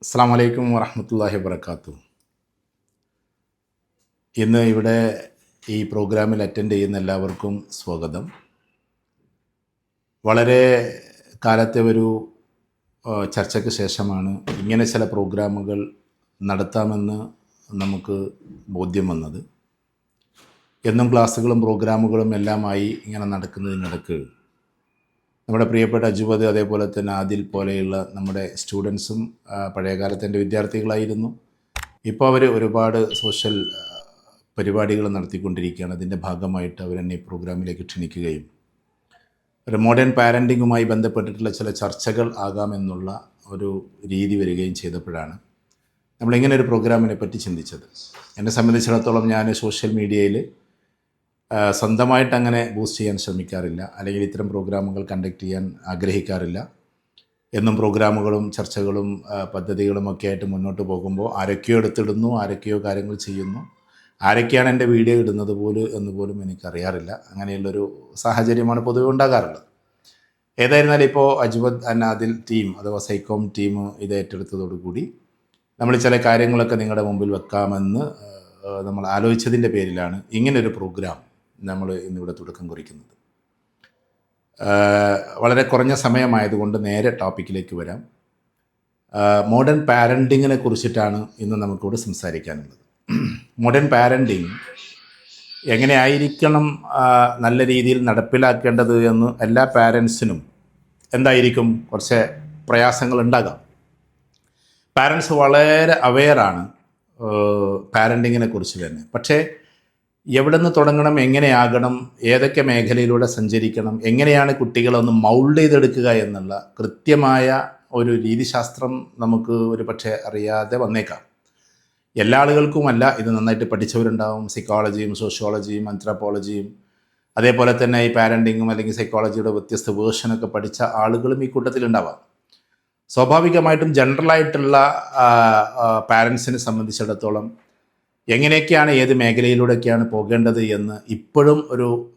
അസ്സാം വലൈക്കും വറഹമത്തല്ലാഹി വബർക്കാത്തു. ഇന്ന് ഇവിടെ ഈ പ്രോഗ്രാമിൽ അറ്റൻഡ് ചെയ്യുന്ന എല്ലാവർക്കും സ്വാഗതം. വളരെ കാലത്തെ ഒരു ചർച്ചയ്ക്ക് ശേഷമാണ് ഇങ്ങനെ ചില പ്രോഗ്രാമുകൾ നടത്താമെന്ന് നമുക്ക് ബോധ്യം വന്നത്. എന്നും ക്ലാസ്സുകളും പ്രോഗ്രാമുകളും എല്ലാമായി ഇങ്ങനെ നടക്കുന്നതിനിടക്ക് നമ്മുടെ പ്രിയപ്പെട്ട അജുബദ്, അതേപോലെ തന്നെ ആദിൽ പോലെയുള്ള നമ്മുടെ സ്റ്റുഡൻസും പഴയകാലത്തെ എൻ്റെ വിദ്യാർത്ഥികളായിരുന്നു. ഇപ്പോൾ അവർ ഒരുപാട് സോഷ്യൽ പരിപാടികൾ നടത്തിക്കൊണ്ടിരിക്കുകയാണ്. അതിൻ്റെ ഭാഗമായിട്ട് അവരെന്നെ ഈ പ്രോഗ്രാമിലേക്ക് ക്ഷണിക്കുകയും ഒരു മോഡേൺ പാരൻറ്റിങ്ങുമായി ബന്ധപ്പെട്ടിട്ടുള്ള ചില ചർച്ചകൾ ആകാമെന്നുള്ള ഒരു രീതി വരികയും ചെയ്തപ്പോഴാണ് നമ്മളിങ്ങനെ ഒരു പ്രോഗ്രാമിനെ പറ്റി ചിന്തിച്ചത്. എന്നെ സംബന്ധിച്ചിടത്തോളം ഞാൻ സോഷ്യൽ മീഡിയയിൽ സ്വന്തമായിട്ട് അങ്ങനെ ബൂസ്റ്റ് ചെയ്യാൻ ശ്രമിക്കാറില്ല, അല്ലെങ്കിൽ ഇത്തരം പ്രോഗ്രാമുകൾ കണ്ടക്ട് ചെയ്യാൻ ആഗ്രഹിക്കാറില്ല. എന്നും പ്രോഗ്രാമുകളും ചർച്ചകളും പദ്ധതികളും ഒക്കെ ആയിട്ട് മുന്നോട്ട് പോകുമ്പോൾ ആരൊക്കെയോ എടുത്തിടുന്നു, ആരൊക്കെയോ കാര്യങ്ങൾ ചെയ്യുന്നു, ആരൊക്കെയാണ് എൻ്റെ വീഡിയോ ഇടുന്നത് എന്ന് പോലും എനിക്കറിയാറില്ല. അങ്ങനെയുള്ളൊരു സാഹചര്യമാണ് പൊതുവെ ഉണ്ടാകാറുള്ളത്. ഏതായിരുന്നാലും ഇപ്പോൾ അജ്വദ് ആദിൽ ടീം അഥവാ സൈക്കോം ടീം ഇത് ഏറ്റെടുത്തതോടുകൂടി നമ്മൾ ചില കാര്യങ്ങളൊക്കെ നിങ്ങളുടെ മുമ്പിൽ വെക്കാമെന്ന് നമ്മൾ ആലോചിച്ചതിൻ്റെ പേരിലാണ് ഇങ്ങനൊരു പ്രോഗ്രാം നമ്മൾ ഇന്നിവിടെ തുടക്കം കുറിക്കുന്നത്. വളരെ കുറഞ്ഞ സമയമായതുകൊണ്ട് നേരെ ടോപ്പിക്കിലേക്ക് വരാം. മോഡേൺ പാരൻറ്റിങ്ങിനെ കുറിച്ചിട്ടാണ് ഇന്ന് നമുക്കിവിടെ സംസാരിക്കാനുള്ളത്. മോഡേൺ പാരൻറ്റിങ് എങ്ങനെ ആയിരിക്കണം നല്ല രീതിയിൽ നടപ്പിലാക്കേണ്ടത് എന്ന് എല്ലാ പാരൻസിനും എന്തായിരിക്കും കുറച്ച് പ്രയാസങ്ങൾ ഉണ്ടാകാം. പാരൻസ് വളരെ അവെയറാണ് പാരൻറ്റിങ്ങിനെ കുറിച്ച് തന്നെ. പക്ഷേ എവിടെ നിന്ന് തുടങ്ങണം, എങ്ങനെയാകണം, ഏതൊക്കെ മേഖലയിലൂടെ സഞ്ചരിക്കണം, എങ്ങനെയാണ് കുട്ടികളൊന്ന് മൗൾഡ് ചെയ്തെടുക്കുക എന്നുള്ള കൃത്യമായ ഒരു രീതിശാസ്ത്രം നമുക്ക് ഒരു പക്ഷേ അറിയാതെ വന്നേക്കാം. എല്ലാ ആളുകൾക്കുമല്ല. ഇത് നന്നായിട്ട് പഠിച്ചവരുണ്ടാവും. സൈക്കോളജിയും സോഷ്യോളജിയും ആന്ത്രോപോളജിയും അതേപോലെ തന്നെ ഈ പാരൻറ്റിങ്ങും അല്ലെങ്കിൽ സൈക്കോളജിയുടെ വ്യത്യസ്ത വേർഷനൊക്കെ പഠിച്ച ആളുകളും ഈ കൂട്ടത്തിലുണ്ടാവാം. സ്വാഭാവികമായിട്ടും ജനറലായിട്ടുള്ള പാരൻസിനെ സംബന്ധിച്ചിടത്തോളം എങ്ങനെയൊക്കെയാണ്, ഏത് മേഖലയിലൂടെയൊക്കെയാണ് പോകേണ്ടത് എന്ന് ഇപ്പോഴും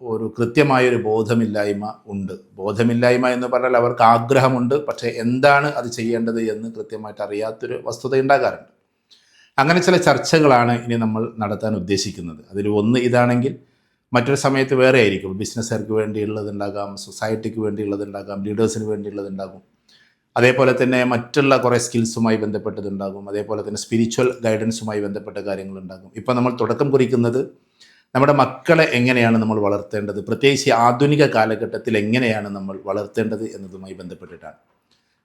ഒരു കൃത്യമായൊരു ബോധമില്ലായ്മ ഉണ്ട്. ബോധമില്ലായ്മ എന്ന് പറഞ്ഞാൽ അവർക്ക് ആഗ്രഹമുണ്ട്, പക്ഷേ എന്താണ് അത് ചെയ്യേണ്ടത് എന്ന് കൃത്യമായിട്ട് അറിയാത്തൊരു വസ്തുത ഉണ്ടാകാറുണ്ട്. അങ്ങനെ ചില ചർച്ചകളാണ് ഇനി നമ്മൾ നടത്താൻ ഉദ്ദേശിക്കുന്നത്. അതിൽ ഒന്ന് ഇതാണെങ്കിൽ മറ്റൊരു സമയത്ത് വേറെ ആയിരിക്കും. ബിസിനസ്സുകാർക്ക് വേണ്ടിയുള്ളതുണ്ടാകാം, സൊസൈറ്റിക്ക് വേണ്ടിയുള്ളതുണ്ടാകാം, ലീഡേഴ്സിന് വേണ്ടിയുള്ളതുണ്ടാകും. അതേപോലെ തന്നെ മറ്റുള്ള കുറേ സ്കിൽസുമായി ബന്ധപ്പെട്ടതുണ്ടാകും. അതേപോലെ തന്നെ സ്പിരിച്വൽ ഗൈഡൻസുമായി ബന്ധപ്പെട്ട കാര്യങ്ങളുണ്ടാകും. ഇപ്പോൾ നമ്മൾ തുടക്കം കുറിക്കുന്നത് നമ്മുടെ മക്കളെ എങ്ങനെയാണ് നമ്മൾ വളർത്തേണ്ടത്, പ്രത്യേകിച്ച് ആധുനിക കാലഘട്ടത്തിൽ എങ്ങനെയാണ് നമ്മൾ വളർത്തേണ്ടത് എന്നതുമായി ബന്ധപ്പെട്ടിട്ടാണ്.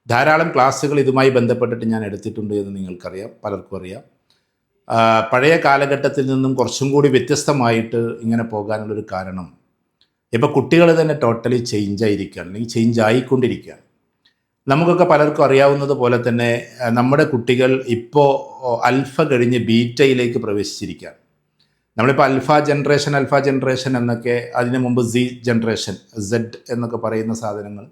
ധാരാളം ക്ലാസ്സുകൾ ഇതുമായി ബന്ധപ്പെട്ടിട്ട് ഞാൻ എടുത്തിട്ടുണ്ട് എന്ന് നിങ്ങൾക്കറിയാം, പലർക്കും അറിയാം. പഴയ കാലഘട്ടത്തിൽ നിന്നും കുറച്ചും കൂടി വ്യത്യസ്തമായിട്ട് ഇങ്ങനെ പോകാനുള്ളൊരു കാരണം ഇപ്പോൾ കുട്ടികൾ തന്നെ ടോട്ടലി ചേഞ്ചായിരിക്കുകയാണ്, അല്ലെങ്കിൽ ചേഞ്ച് ആയിക്കൊണ്ടിരിക്കുകയാണ്. നമുക്കൊക്കെ പലർക്കും അറിയാവുന്നത് പോലെ തന്നെ നമ്മുടെ കുട്ടികൾ ഇപ്പോൾ അൽഫ കഴിഞ്ഞ് ബീറ്റയിലേക്ക് പ്രവേശിച്ചിരിക്കുകയാണ്. നമ്മളിപ്പോൾ അൽഫ ജനറേഷൻ എന്നൊക്കെ, അതിന് മുമ്പ് ജനറേഷൻ സെഡ് എന്നൊക്കെ പറയുന്ന സാധനങ്ങൾ,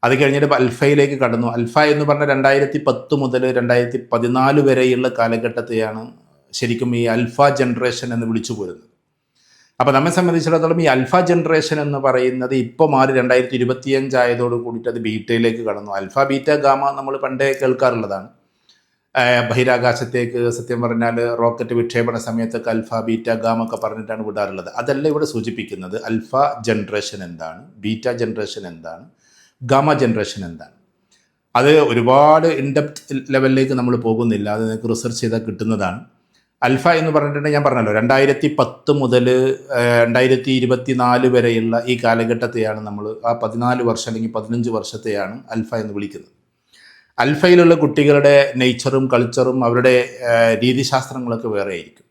അത് കഴിഞ്ഞിട്ട് ഇപ്പോൾ അൽഫയിലേക്ക് കടന്നു. അൽഫ എന്ന് പറഞ്ഞാൽ 2010 മുതൽ 2014 വരെയുള്ള കാലഘട്ടത്തെയാണ് ശരിക്കും ഈ അൽഫ ജനറേഷൻ എന്ന് വിളിച്ചു പോരുന്നത്. അപ്പോൾ നമ്മെ സംബന്ധിച്ചിടത്തോളം ഈ അൽഫ ജനറേഷൻ എന്ന് പറയുന്നത് ഇപ്പോൾ മാറി 2025 ആയതോട് കൂടിയിട്ട് അത് ബീറ്റയിലേക്ക് കടന്നു. അൽഫ, ബീറ്റ, ഗാമ നമ്മൾ പണ്ടേ കേൾക്കാറുള്ളതാണ്. ബഹിരാകാശത്തേക്ക് സത്യം പറഞ്ഞാൽ റോക്കറ്റ് വിക്ഷേപണ സമയത്തൊക്കെ അൽഫ, ബീറ്റ, ഗാമ ഒക്കെ പറഞ്ഞിട്ടാണ് വിടാറുള്ളത്. അതല്ല ഇവിടെ സൂചിപ്പിക്കുന്നത്. അൽഫ ജനറേഷൻ എന്താണ്, ബീറ്റ ജനറേഷൻ എന്താണ്, ഗാമ ജനറേഷൻ എന്താണ്, അത് ഒരുപാട് ഇൻഡെപ്ത് ലെവലിലേക്ക് നമ്മൾ പോകുന്നില്ല. അത് നിങ്ങൾക്ക് റിസർച്ച് ചെയ്താൽ കിട്ടുന്നതാണ്. അൽഫ എന്ന് പറഞ്ഞിട്ടുണ്ടെങ്കിൽ ഞാൻ പറഞ്ഞല്ലോ 2010 മുതൽ 2024 വരെയുള്ള ഈ കാലഘട്ടത്തെയാണ് നമ്മൾ, ആ 14 വർഷം അല്ലെങ്കിൽ 15 വർഷത്തെയാണ് അൽഫ എന്ന് വിളിക്കുന്നത്. അൽഫയിലുള്ള കുട്ടികളുടെ നേച്ചറും കൾച്ചറും അവരുടെ രീതിശാസ്ത്രങ്ങളൊക്കെ വേറെ ആയിരിക്കും.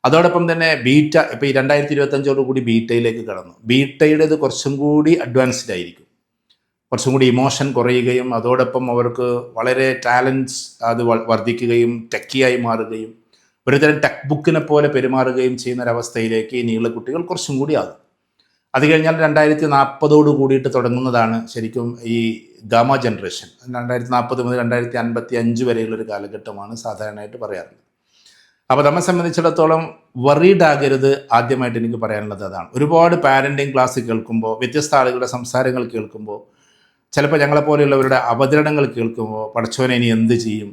അതോടൊപ്പം തന്നെ ബീറ്റ ഇപ്പോൾ ഈ 2025 കൂടി ബീറ്റയിലേക്ക് കടന്നു. ബീറ്റയുടേത് കുറച്ചും കൂടി അഡ്വാൻസ്ഡ് ആയിരിക്കും. കുറച്ചും കൂടി ഇമോഷൻ കുറയുകയും അതോടൊപ്പം അവർക്ക് വളരെ ടാലൻറ്റ്സ് അത് വർദ്ധിക്കുകയും ടെക്കിയായി മാറുകയും ഒരുതരം ടെക് ബുക്കിനെ പോലെ പെരുമാറുകയും ചെയ്യുന്ന ഒരവസ്ഥയിലേക്ക് ഇനിയുള്ള കുട്ടികൾ കുറച്ചും കൂടി ആകും. അത് കഴിഞ്ഞാൽ 2040 കൂടിയിട്ട് തുടങ്ങുന്നതാണ് ശരിക്കും ഈ ഗാമ ജനറേഷൻ. 2040 മുതൽ 2055 വരെയുള്ളൊരു കാലഘട്ടമാണ് സാധാരണയായിട്ട് പറയാറുള്ളത്. അപ്പോൾ നമ്മെ സംബന്ധിച്ചിടത്തോളം വറീഡ് ആകരുത്. ആദ്യമായിട്ട് എനിക്ക് പറയാനുള്ളത് അതാണ്. ഒരുപാട് പാരൻറ്റിങ് ക്ലാസ് കേൾക്കുമ്പോൾ, വ്യത്യസ്ത ആളുകളുടെ സംസാരങ്ങൾ കേൾക്കുമ്പോൾ, ചിലപ്പോൾ ഞങ്ങളെപ്പോലെയുള്ളവരുടെ അവതരണങ്ങൾ കേൾക്കുമ്പോൾ പടച്ചോനെ ഇനി എന്ത് ചെയ്യും,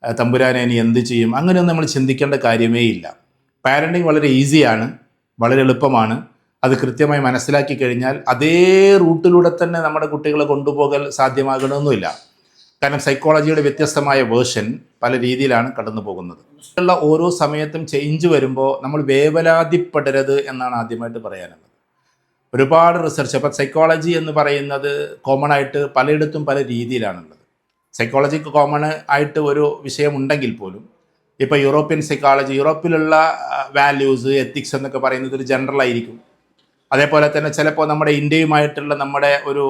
തമ്പുരാനെ ഇനി എന്ത് ചെയ്യും, അങ്ങനെയൊന്നും നമ്മൾ ചിന്തിക്കേണ്ട കാര്യമേ ഇല്ല. പാരൻറ്റിങ് വളരെ ഈസിയാണ്, വളരെ എളുപ്പമാണ്. അത് കൃത്യമായി മനസ്സിലാക്കി കഴിഞ്ഞാൽ അതേ റൂട്ടിലൂടെ തന്നെ നമ്മുടെ കുട്ടികളെ കൊണ്ടുപോകൽ സാധ്യമാകണമെന്നില്ല. കാരണം സൈക്കോളജിയുടെ വ്യത്യസ്തമായ വേർഷൻ പല രീതിയിലാണ് കടന്നു പോകുന്നത്. ഉള്ള ഓരോ സമയത്തും ചേഞ്ച് വരുമ്പോൾ നമ്മൾ വേവലാതിപ്പെടരുത് എന്നാണ് ആദ്യമായിട്ട് പറയാനുള്ളത്. ഒരുപാട് റിസർച്ച്, അപ്പം സൈക്കോളജി എന്ന് പറയുന്നത് കോമൺ ആയിട്ട് പലയിടത്തും പല രീതിയിലാണുള്ളത്. സൈക്കോളജിക്ക് കോമൺ ആയിട്ട് ഒരു വിഷയം ഉണ്ടെങ്കിൽ പോലും ഇപ്പോൾ യൂറോപ്യൻ സൈക്കോളജി, യൂറോപ്പിലുള്ള വാല്യൂസ്, എത്തിക്സ് എന്നൊക്കെ പറയുന്നത് ഒരു ജനറൽ ആയിരിക്കും. അതേപോലെ തന്നെ ചിലപ്പോൾ നമ്മുടെ ഇന്ത്യയുമായിട്ടുള്ള നമ്മുടെ ഒരു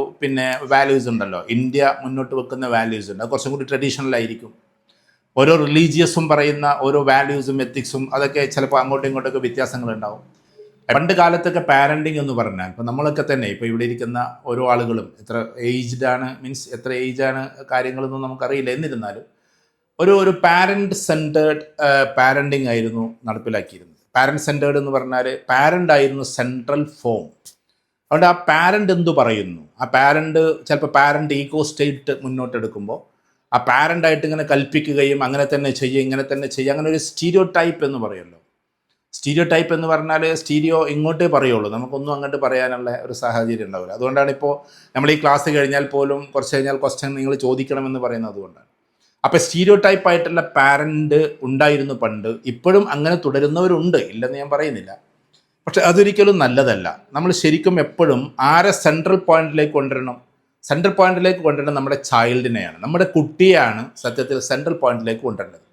വാല്യൂസ് ഉണ്ടല്ലോ, ഇന്ത്യ മുന്നോട്ട് വെക്കുന്ന വാല്യൂസ് ഉണ്ട്, അത് കുറച്ചും കൂടി ട്രഡീഷണൽ ആയിരിക്കും. ഓരോ റിലീജിയസും പറയുന്ന ഓരോ വാല്യൂസും എത്തിക്സും അതൊക്കെ ചിലപ്പോൾ അങ്ങോട്ടും ഇങ്ങോട്ടൊക്കെ വ്യത്യാസങ്ങളുണ്ടാവും. പണ്ട് കാലത്തൊക്കെ പാരൻറ്റിങ് എന്ന് പറഞ്ഞാൽ ഇപ്പോൾ നമ്മളൊക്കെ തന്നെ ഇപ്പോൾ ഇവിടെ ഇരിക്കുന്ന ഓരോ ആളുകളും എത്ര ഏജ്ഡ് ആണ്, മീൻസ് എത്ര ഏജാണ് കാര്യങ്ങളൊന്നും നമുക്കറിയില്ല. എന്നിരുന്നാലും ഒരു പാരൻറ്റ് സെൻറ്റേർഡ് പാരൻറ്റിങ് ആയിരുന്നു നടപ്പിലാക്കിയിരുന്നത്. പാരൻറ്റ് സെൻറ്റേർഡ് എന്ന് പറഞ്ഞാൽ പാരൻ്റ് ആയിരുന്നു സെൻട്രൽ ഫോം. അതുകൊണ്ട് ആ പാരൻ്റ് എന്തു പറയുന്നു, ആ പാരൻ്റ് ചിലപ്പോൾ പാരൻ്റ് ഈഗോ സ്റ്റേറ്റ് മുന്നോട്ടെടുക്കുമ്പോൾ ആ പാരൻ്റായിട്ട് ഇങ്ങനെ കൽപ്പിക്കുകയും അങ്ങനെ തന്നെ ചെയ്യുക, ഇങ്ങനെ തന്നെ ചെയ്യുക, അങ്ങനെ ഒരു സ്റ്റീരിയോ ടൈപ്പ് എന്ന് പറയുമല്ലോ. സ്റ്റീരിയോ ടൈപ്പ് എന്ന് പറഞ്ഞാൽ സ്റ്റീരിയോ ഇങ്ങോട്ടേ പറയുള്ളൂ, നമുക്കൊന്നും അങ്ങോട്ട് പറയാനുള്ള ഒരു സാഹചര്യം ഉണ്ടാവില്ല. അതുകൊണ്ടാണ് ഇപ്പോൾ നമ്മൾ ഈ ക്ലാസ് കഴിഞ്ഞാൽ പോലും കുറച്ച് കഴിഞ്ഞാൽ ക്വസ്റ്റ്യൻ നിങ്ങൾ ചോദിക്കണമെന്ന് പറയുന്നത് അതുകൊണ്ടാണ്. അപ്പോൾ സ്റ്റീരിയോ ടൈപ്പ് ആയിട്ടുള്ള പാരൻ്റ് ഉണ്ടായിരുന്നു പണ്ട്, ഇപ്പോഴും അങ്ങനെ തുടരുന്നവരുണ്ട്, ഇല്ലെന്ന് ഞാൻ പറയുന്നില്ല. പക്ഷെ അതൊരിക്കലും നല്ലതല്ല. നമ്മൾ ശരിക്കും എപ്പോഴും ആരെ സെൻട്രൽ പോയിന്റിലേക്ക് കൊണ്ടുവരണം? സെൻട്രൽ പോയിന്റിലേക്ക് കൊണ്ടുവരണം നമ്മുടെ ചൈൽഡിനെയാണ്, നമ്മുടെ കുട്ടിയാണ് സത്യത്തിൽ സെൻട്രൽ പോയിന്റിലേക്ക് കൊണ്ടുവരേണ്ടത്.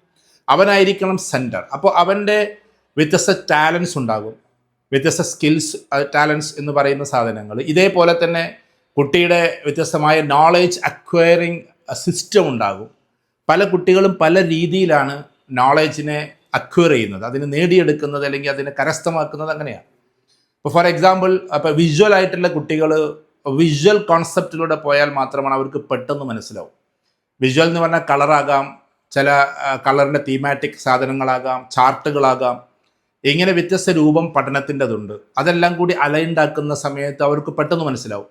അവനായിരിക്കണം സെൻറ്റർ. അപ്പോൾ അവൻ്റെ വ്യത്യസ്ത ടാലൻസ് ഉണ്ടാകും, വ്യത്യസ്ത സ്കിൽസ്, ടാലൻസ് എന്ന് പറയുന്ന സാധനങ്ങൾ. ഇതേപോലെ തന്നെ കുട്ടിയുടെ വ്യത്യസ്തമായ നോളേജ് അക്വയറിങ് സിസ്റ്റം ഉണ്ടാകും. പല കുട്ടികളും പല രീതിയിലാണ് നോളേജിനെ അക്വയർ ചെയ്യുന്നത്, അതിനെ നേടിയെടുക്കുന്നത് അല്ലെങ്കിൽ അതിനെ കരസ്ഥമാക്കുന്നത്. അങ്ങനെയാണ്. ഇപ്പോൾ ഫോർ എക്സാമ്പിൾ, അപ്പോൾ വിഷ്വൽ ആയിട്ടുള്ള കുട്ടികൾ വിഷ്വൽ കോൺസെപ്റ്റിലൂടെ പോയാൽ മാത്രമാണ് അവർക്ക് പെട്ടെന്ന് മനസ്സിലാവും. വിഷ്വൽ എന്ന് പറഞ്ഞാൽ കളറാകാം, ചില കളറിൻ്റെ തീമാറ്റിക് സാധനങ്ങളാകാം, ചാർട്ടുകളാകാം, ഇങ്ങനെ വ്യത്യസ്ത രൂപം പഠനത്തിൻ്റെതുണ്ട്. അതെല്ലാം കൂടി അലൈൻഡ് ആക്കുന്ന സമയത്ത് അവർക്ക് പെട്ടെന്ന് മനസ്സിലാവും.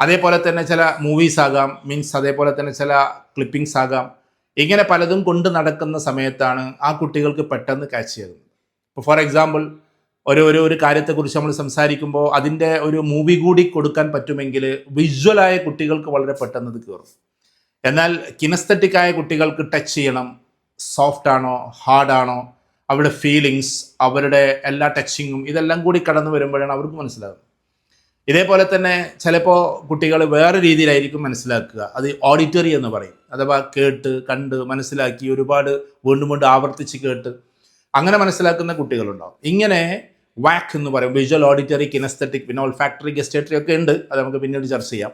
അതേപോലെ തന്നെ ചില മൂവീസ് ആകാം, മീൻസ് അതേപോലെ തന്നെ ചില ക്ലിപ്പിങ്സ് ആകാം. ഇങ്ങനെ പലതും കൊണ്ട് നടക്കുന്ന സമയത്താണ് ആ കുട്ടികൾക്ക് പെട്ടെന്ന് ക്യാച്ച് ചെയ്യുന്നത്. ഇപ്പോൾ ഫോർ എക്സാമ്പിൾ, ഒരു കാര്യത്തെക്കുറിച്ച് നമ്മൾ സംസാരിക്കുമ്പോൾ അതിൻ്റെ ഒരു മൂവി കൂടി കൊടുക്കാൻ പറ്റുമെങ്കിൽ വിഷ്വലായ കുട്ടികൾക്ക് വളരെ പെട്ടെന്ന് ഇത് കയറും. എന്നാൽ കിനസ്തറ്റിക്കായ കുട്ടികൾക്ക് ടച്ച് ചെയ്യണം, സോഫ്റ്റ് ആണോ ഹാർഡാണോ, അവരുടെ ഫീലിങ്സ്, അവരുടെ എല്ലാ ടച്ചിങ്ങും ഇതെല്ലാം കൂടി കടന്നു വരുമ്പോഴാണ് അവർക്ക് മനസ്സിലാകുന്നത്. ഇതേപോലെ തന്നെ ചിലപ്പോൾ കുട്ടികൾ വേറെ രീതിയിലായിരിക്കും മനസ്സിലാക്കുക. അത് ഓഡിറ്ററി എന്ന് പറയും, അഥവാ കേട്ട് കണ്ട് മനസ്സിലാക്കി ഒരുപാട് വീണ്ടും വീണ്ടും ആവർത്തിച്ച് കേട്ട് അങ്ങനെ മനസ്സിലാക്കുന്ന കുട്ടികളുണ്ടാവും. ഇങ്ങനെ വാക്ക് എന്ന് പറയും, വിഷ്വൽ, ഓഡിറ്ററി, കിനസ്തറ്റിക്, പിന്നെ ഓൾഫാക്ടറി, ഗസ്റ്റേറ്ററി ഒക്കെ ഉണ്ട്. അത് നമുക്ക് പിന്നീട് ചർച്ച ചെയ്യാം.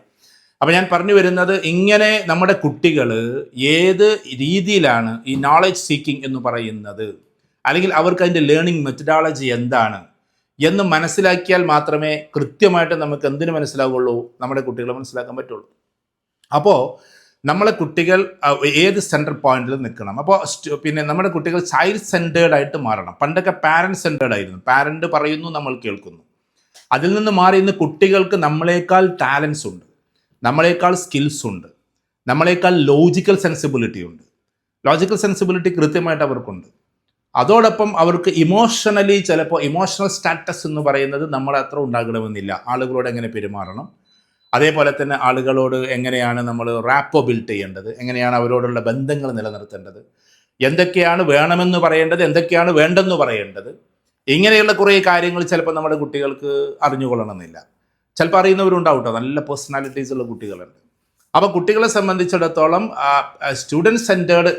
അപ്പോൾ ഞാൻ പറഞ്ഞു വരുന്നത്, ഇങ്ങനെ നമ്മുടെ കുട്ടികൾ ഏത് രീതിയിലാണ് ഈ നോളജ് സീക്കിംഗ് എന്ന് പറയുന്നത്, അല്ലെങ്കിൽ അവർക്ക് അതിൻ്റെ ലേണിംഗ് മെത്തഡോളജി എന്താണ് എന്ന് മനസ്സിലാക്കിയാൽ മാത്രമേ കൃത്യമായിട്ട് നമുക്ക് എന്തിനു മനസ്സിലാവുള്ളൂ, നമ്മുടെ കുട്ടികളെ മനസ്സിലാക്കാൻ പറ്റുള്ളൂ. അപ്പോൾ നമ്മളെ കുട്ടികൾ ഏത് സെൻട്രൽ പോയിന്റിൽ നിൽക്കണം. അപ്പോൾ നമ്മുടെ കുട്ടികൾ ചൈൽഡ് സെൻറ്റേർഡ് ആയിട്ട് മാറണം. പണ്ടൊക്കെ പാരൻറ്റ് സെൻറ്റേർഡ് ആയിരുന്നു, പാരൻറ്റ് പറയുന്നു നമ്മൾ കേൾക്കുന്നു. അതിൽ നിന്ന് മാറി ഇന്ന് കുട്ടികൾക്ക് നമ്മളെക്കാൾ ടാലൻസ് ഉണ്ട്, നമ്മളെക്കാൾ സ്കിൽസ് ഉണ്ട്, നമ്മളെക്കാൾ ലോജിക്കൽ സെൻസിബിലിറ്റി ഉണ്ട്. ലോജിക്കൽ സെൻസിബിലിറ്റി കൃത്യമായിട്ട് അവർക്കുണ്ട്. അതോടൊപ്പം അവർക്ക് ഇമോഷണലി, ചിലപ്പോൾ ഇമോഷണൽ സ്റ്റാറ്റസ് എന്ന് പറയുന്നത് നമ്മളെ അത്ര ഉണ്ടാകണമെന്നില്ല. ആളുകളോട് എങ്ങനെ പെരുമാറണം, അതേപോലെ തന്നെ ആളുകളോട് എങ്ങനെയാണ് നമ്മൾ റാപ്പോ ബിൽഡ് ചെയ്യേണ്ടത്, എങ്ങനെയാണ് അവരോടുള്ള ബന്ധങ്ങൾ നിലനിർത്തേണ്ടത്, എന്തൊക്കെയാണ് വേണമെന്ന് പറയേണ്ടത്, എന്തൊക്കെയാണ് വേണ്ടെന്ന് പറയേണ്ടത്, ഇങ്ങനെയുള്ള കുറേ കാര്യങ്ങൾ ചിലപ്പോൾ നമ്മുടെ കുട്ടികൾക്ക് അറിഞ്ഞുകൊള്ളണമെന്നില്ല. ചിലപ്പോൾ അറിയുന്നവരുണ്ടാവും കേട്ടോ, നല്ല പേഴ്സണാലിറ്റീസ് ഉള്ള കുട്ടികളുണ്ട്. അപ്പോൾ കുട്ടികളെ സംബന്ധിച്ചിടത്തോളം സ്റ്റുഡൻറ് സെൻറ്റേർഡ്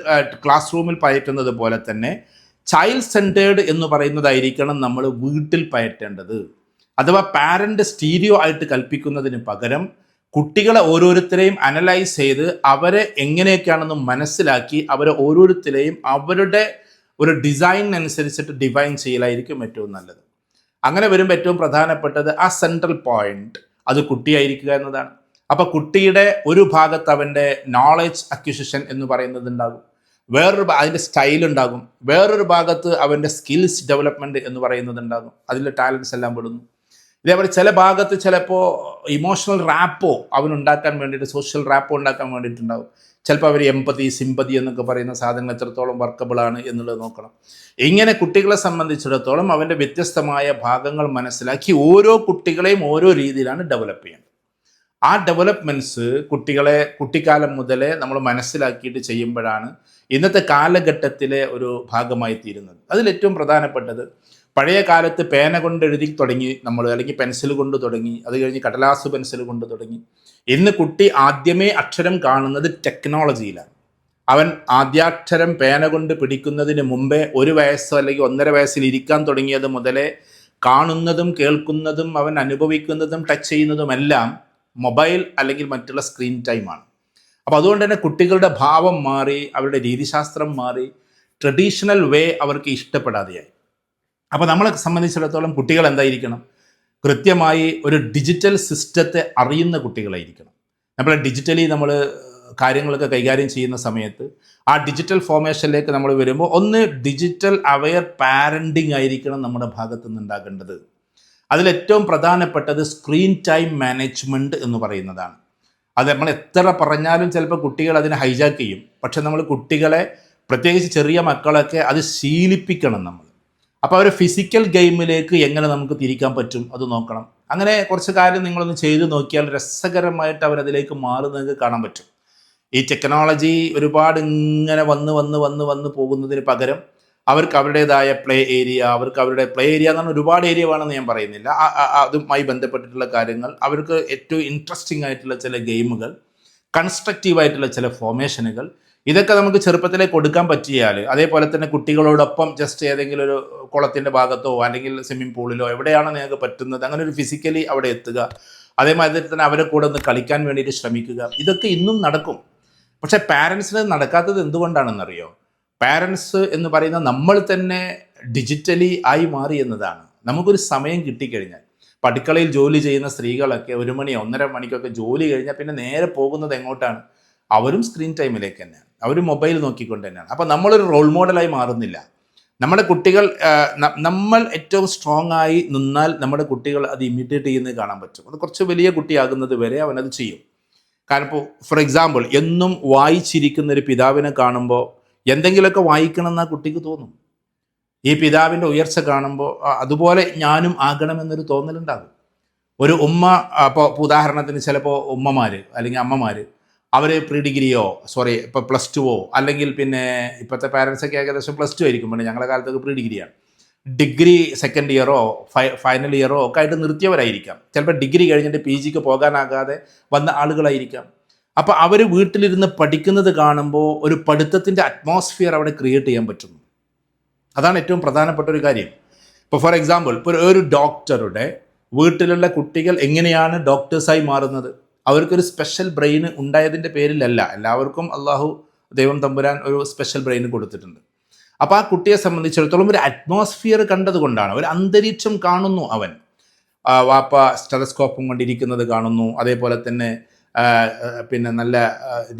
ക്ലാസ് റൂമിൽ പയറ്റുന്നത് പോലെ തന്നെ ചൈൽഡ് സെൻറ്റേർഡ് എന്ന് പറയുന്നതായിരിക്കണം നമ്മൾ വീട്ടിൽ പയറ്റേണ്ടത്. അഥവാ പാരൻ്റ് സ്റ്റീരിയോ ആയിട്ട് കൽപ്പിക്കുന്നതിന് പകരം കുട്ടികളെ ഓരോരുത്തരെയും അനലൈസ് ചെയ്ത് അവരെ എങ്ങനെയൊക്കെയാണെന്ന് മനസ്സിലാക്കി അവരെ ഓരോരുത്തരെയും അവരുടെ ഒരു ഡിസൈനിനനുസരിച്ചിട്ട് ഡിവൈൻ ചെയ്യലായിരിക്കും ഏറ്റവും നല്ലത്. അങ്ങനെ വരുമ്പോൾ ഏറ്റവും പ്രധാനപ്പെട്ടത് ആ സെൻട്രൽ പോയിന്റ് അത് കുട്ടിയായിരിക്കുക എന്നതാണ്. അപ്പോൾ കുട്ടിയുടെ ഒരു ഭാഗത്ത് അവൻ്റെ നോളജ് അക്വിസിഷൻ എന്ന് പറയുന്നത് ഉണ്ടാകും, അതിൻ്റെ സ്റ്റൈൽ ഉണ്ടാകും, വേറൊരു ഭാഗത്ത് അവൻ്റെ സ്കിൽസ് ഡെവലപ്മെൻറ്റ് എന്ന് പറയുന്നത് ഉണ്ടാകും, അതിലെ ടാലൻസ് എല്ലാം പെടുന്നു. ഇതേപോലെ ചില ഭാഗത്ത് ചിലപ്പോൾ ഇമോഷണൽ റാപ്പോ അവനുണ്ടാക്കാൻ വേണ്ടിയിട്ട്, സോഷ്യൽ റാപ്പോ ഉണ്ടാക്കാൻ വേണ്ടിയിട്ടുണ്ടാവും. ചിലപ്പോൾ അവർ എമ്പതി, സിമ്പതി എന്നൊക്കെ പറയുന്ന സാധനങ്ങൾ എത്രത്തോളം വർക്കബിളാണ് എന്നുള്ളത് നോക്കണം. ഇങ്ങനെ കുട്ടികളെ സംബന്ധിച്ചിടത്തോളം അവൻ്റെ വ്യത്യസ്തമായ ഭാഗങ്ങൾ മനസ്സിലാക്കി ഓരോ കുട്ടികളെയും ഓരോ രീതിയിലാണ് ഡെവലപ്പ് ചെയ്യുന്നത്. ആ ഡെവലപ്മെൻറ്റ്സ് കുട്ടികളെ കുട്ടിക്കാലം മുതലേ നമ്മൾ മനസ്സിലാക്കിയിട്ട് ചെയ്യുമ്പോഴാണ് ഇന്നത്തെ കാലഘട്ടത്തിലെ ഒരു ഭാഗമായി തീരുന്നത്. അതിലേറ്റവും പ്രധാനപ്പെട്ടത്, പഴയ കാലത്ത് പേന കൊണ്ട് എഴുതി തുടങ്ങി നമ്മൾ, അല്ലെങ്കിൽ പെൻസിൽ കൊണ്ട് തുടങ്ങി, അത് കഴിഞ്ഞ് കടലാസ് പെൻസിൽ കൊണ്ട് തുടങ്ങി. ഇന്ന് കുട്ടി ആദ്യമേ അക്ഷരം കാണുന്നത് ടെക്നോളജിയിലാണ്. അവൻ ആദ്യാക്ഷരം പേന കൊണ്ട് പിടിക്കുന്നതിന് മുമ്പേ 1 വയസ്സോ അല്ലെങ്കിൽ 1.5 വയസ്സിൽ ഇരിക്കാൻ തുടങ്ങിയത് മുതലേ കാണുന്നതും കേൾക്കുന്നതും അവൻ അനുഭവിക്കുന്നതും ടച്ച് ചെയ്യുന്നതുമെല്ലാം മൊബൈൽ അല്ലെങ്കിൽ മറ്റുള്ള സ്ക്രീൻ ടൈമാണ്. അപ്പോൾ അതുകൊണ്ട് തന്നെ കുട്ടികളുടെ ഭാവം മാറി, അവരുടെ രീതിശാസ്ത്രം മാറി, ട്രഡീഷണൽ വേ അവർക്ക് ഇഷ്ടപ്പെടാതെയായി. അപ്പോൾ നമ്മളെ സംബന്ധിച്ചിടത്തോളം കുട്ടികൾ എന്തായിരിക്കണം? കൃത്യമായി ഒരു ഡിജിറ്റൽ സിസ്റ്റത്തെ അറിയുന്ന കുട്ടികളായിരിക്കണം. നമ്മൾ ഡിജിറ്റലി നമ്മൾ കാര്യങ്ങളൊക്കെ കൈകാര്യം ചെയ്യുന്ന സമയത്ത് ആ ഡിജിറ്റൽ ഫോർമേഷനിലേക്ക് നമ്മൾ വരുമ്പോൾ ഒന്ന് ഡിജിറ്റൽ അവെയർ പാരൻറ്റിങ് ആയിരിക്കണം നമ്മുടെ ഭാഗത്തു നിന്നുണ്ടാകേണ്ടത്. അതിലേറ്റവും പ്രധാനപ്പെട്ടത് സ്ക്രീൻ ടൈം മാനേജ്മെൻറ്റ് എന്ന് പറയുന്നതാണ്. അത് നമ്മൾ എത്ര പറഞ്ഞാലും ചിലപ്പോൾ കുട്ടികൾ അതിനെ ഹൈജാക്ക് ചെയ്യും. പക്ഷെ നമ്മൾ കുട്ടികളെ, പ്രത്യേകിച്ച് ചെറിയ മക്കളൊക്കെ, അത് ശീലിപ്പിക്കണം നമ്മൾ. അപ്പോൾ അവർ ഫിസിക്കൽ ഗെയിമിലേക്ക് എങ്ങനെ നമുക്ക് തിരിക്കാൻ പറ്റും അത് നോക്കണം. അങ്ങനെ കുറച്ച് കാര്യം നിങ്ങളൊന്ന് ചെയ്ത് നോക്കിയാൽ രസകരമായിട്ട് അവരതിലേക്ക് മാറുന്നത് കാണാൻ പറ്റും. ഈ ടെക്നോളജി ഒരുപാട് ഇങ്ങനെ വന്ന് പോകുന്നതിന് പകരം അവർക്ക് അവരുടേതായ പ്ലേ ഏരിയ എന്ന് പറഞ്ഞാൽ ഒരുപാട് ഏരിയ വേണമെന്ന് ഞാൻ പറയുന്നില്ല. അതുമായി ബന്ധപ്പെട്ടിട്ടുള്ള കാര്യങ്ങൾ, അവർക്ക് ഏറ്റവും ഇൻട്രസ്റ്റിംഗ് ആയിട്ടുള്ള ചില ഗെയിമുകൾ, കൺസ്ട്രക്റ്റീവായിട്ടുള്ള ചില ഫോർമേഷനുകൾ, ഇതൊക്കെ നമുക്ക് ചെറുപ്പത്തിലേക്ക് കൊടുക്കാൻ പറ്റിയാൽ, അതേപോലെ തന്നെ കുട്ടികളോടൊപ്പം ജസ്റ്റ് ഏതെങ്കിലും ഒരു കുളത്തിൻ്റെ ഭാഗത്തോ അല്ലെങ്കിൽ സ്വിമ്മിംഗ് പൂളിലോ എവിടെയാണ് നിങ്ങൾക്ക് പറ്റുന്നത് അങ്ങനെ ഒരു ഫിസിക്കലി അവിടെ എത്തുക, അതേമാതിരി തന്നെ അവരെ കൂടെ ഒന്ന് കളിക്കാൻ വേണ്ടിയിട്ട് ശ്രമിക്കുക. ഇതൊക്കെ ഇന്നും നടക്കും. പക്ഷേ പാരൻസിന് നടക്കാത്തത് എന്തുകൊണ്ടാണെന്നറിയോ? പാരൻസ് എന്ന് പറയുന്ന നമ്മൾ തന്നെ ഡിജിറ്റലി ആയി മാറി എന്നതാണ്. നമുക്കൊരു സമയം കിട്ടിക്കഴിഞ്ഞാൽ, ഇപ്പോൾ അടുക്കളയിൽ ജോലി ചെയ്യുന്ന സ്ത്രീകളൊക്കെ 1 മണി 1.5 മണിക്കൊക്കെ ജോലി കഴിഞ്ഞാൽ പിന്നെ നേരെ പോകുന്നത് എങ്ങോട്ടാണ്? അവരും സ്ക്രീൻ ടൈമിലേക്ക് തന്നെയാണ്, അവർ മൊബൈൽ നോക്കിക്കൊണ്ട് തന്നെയാണ്. അപ്പോൾ നമ്മളൊരു റോൾ മോഡലായി മാറുന്നില്ല. നമ്മുടെ കുട്ടികൾ, നമ്മൾ ഏറ്റവും സ്ട്രോങ് ആയി നിന്നാൽ നമ്മുടെ കുട്ടികൾ അത് ഇമിറ്റേറ്റ് ചെയ്യുന്നത് കാണാൻ പറ്റും. അത് കുറച്ച് വലിയ കുട്ടിയാകുന്നത് വരെ അവനത് ചെയ്യും. കാരണം ഇപ്പോൾ ഫോർ എക്സാമ്പിൾ, എന്നും വായിച്ചിരിക്കുന്ന ഒരു പിതാവിനെ കാണുമ്പോൾ എന്തെങ്കിലുമൊക്കെ വായിക്കണം എന്നാൽ കുട്ടിക്ക് തോന്നും. ഈ പിതാവിൻ്റെ ഉയർച്ച കാണുമ്പോൾ അതുപോലെ ഞാനും ആകണമെന്നൊരു തോന്നലുണ്ടാകും. ഒരു ഉമ്മ, അപ്പോൾ ഉദാഹരണത്തിന് ചിലപ്പോൾ ഉമ്മമാർ അല്ലെങ്കിൽ അമ്മമാർ, അവർ പ്രീ ഡിഗ്രിയോ ഇപ്പോൾ +2 അല്ലെങ്കിൽ പിന്നെ ഇപ്പോഴത്തെ പാരൻസൊക്കെ ഏകദേശം +2 ആയിരിക്കും. പിന്നെ ഞങ്ങളുടെ കാലത്തൊക്കെ പ്രീ ഡിഗ്രിയാണ്. ഡിഗ്രി സെക്കൻഡ് ഇയറോ ഫൈനൽ ഇയറോ ഒക്കെ ആയിട്ട് നിർത്തിയവരായിരിക്കാം. ചിലപ്പോൾ ഡിഗ്രി കഴിഞ്ഞിട്ട് PGക്ക് പോകാനാകാതെ വന്ന ആളുകളായിരിക്കാം. അപ്പോൾ അവർ വീട്ടിലിരുന്ന് പഠിക്കുന്നത് കാണുമ്പോൾ ഒരു പഠിത്തത്തിൻ്റെ അറ്റ്മോസ്ഫിയർ അവിടെ ക്രിയേറ്റ് ചെയ്യാൻ പറ്റുന്നു. അതാണ് ഏറ്റവും പ്രധാനപ്പെട്ട ഒരു കാര്യം. ഇപ്പോൾ ഫോർ എക്സാമ്പിൾ, ഇപ്പോൾ ഒരു ഡോക്ടറുടെ വീട്ടിലുള്ള കുട്ടികൾ എങ്ങനെയാണ് ഡോക്ടേഴ്സായി മാറുന്നത്? അവർക്കൊരു സ്പെഷ്യൽ ബ്രെയിൻ ഉണ്ടായതിൻ്റെ പേരിലല്ല. എല്ലാവർക്കും അള്ളാഹു ദൈവം തമ്പുരാൻ ഒരു സ്പെഷ്യൽ ബ്രെയിൻ കൊടുത്തിട്ടുണ്ട്. അപ്പോൾ ആ കുട്ടിയെ സംബന്ധിച്ചിടത്തോളം ഒരു അറ്റ്മോസ്ഫിയർ കണ്ടതുകൊണ്ടാണ്, ഒരു അന്തരീക്ഷം കാണുന്നു. അവൻ വാപ്പ സ്റ്റെതസ്കോപ്പും കൊണ്ടിരിക്കുന്നത് കാണുന്നു, അതേപോലെ തന്നെ പിന്നെ നല്ല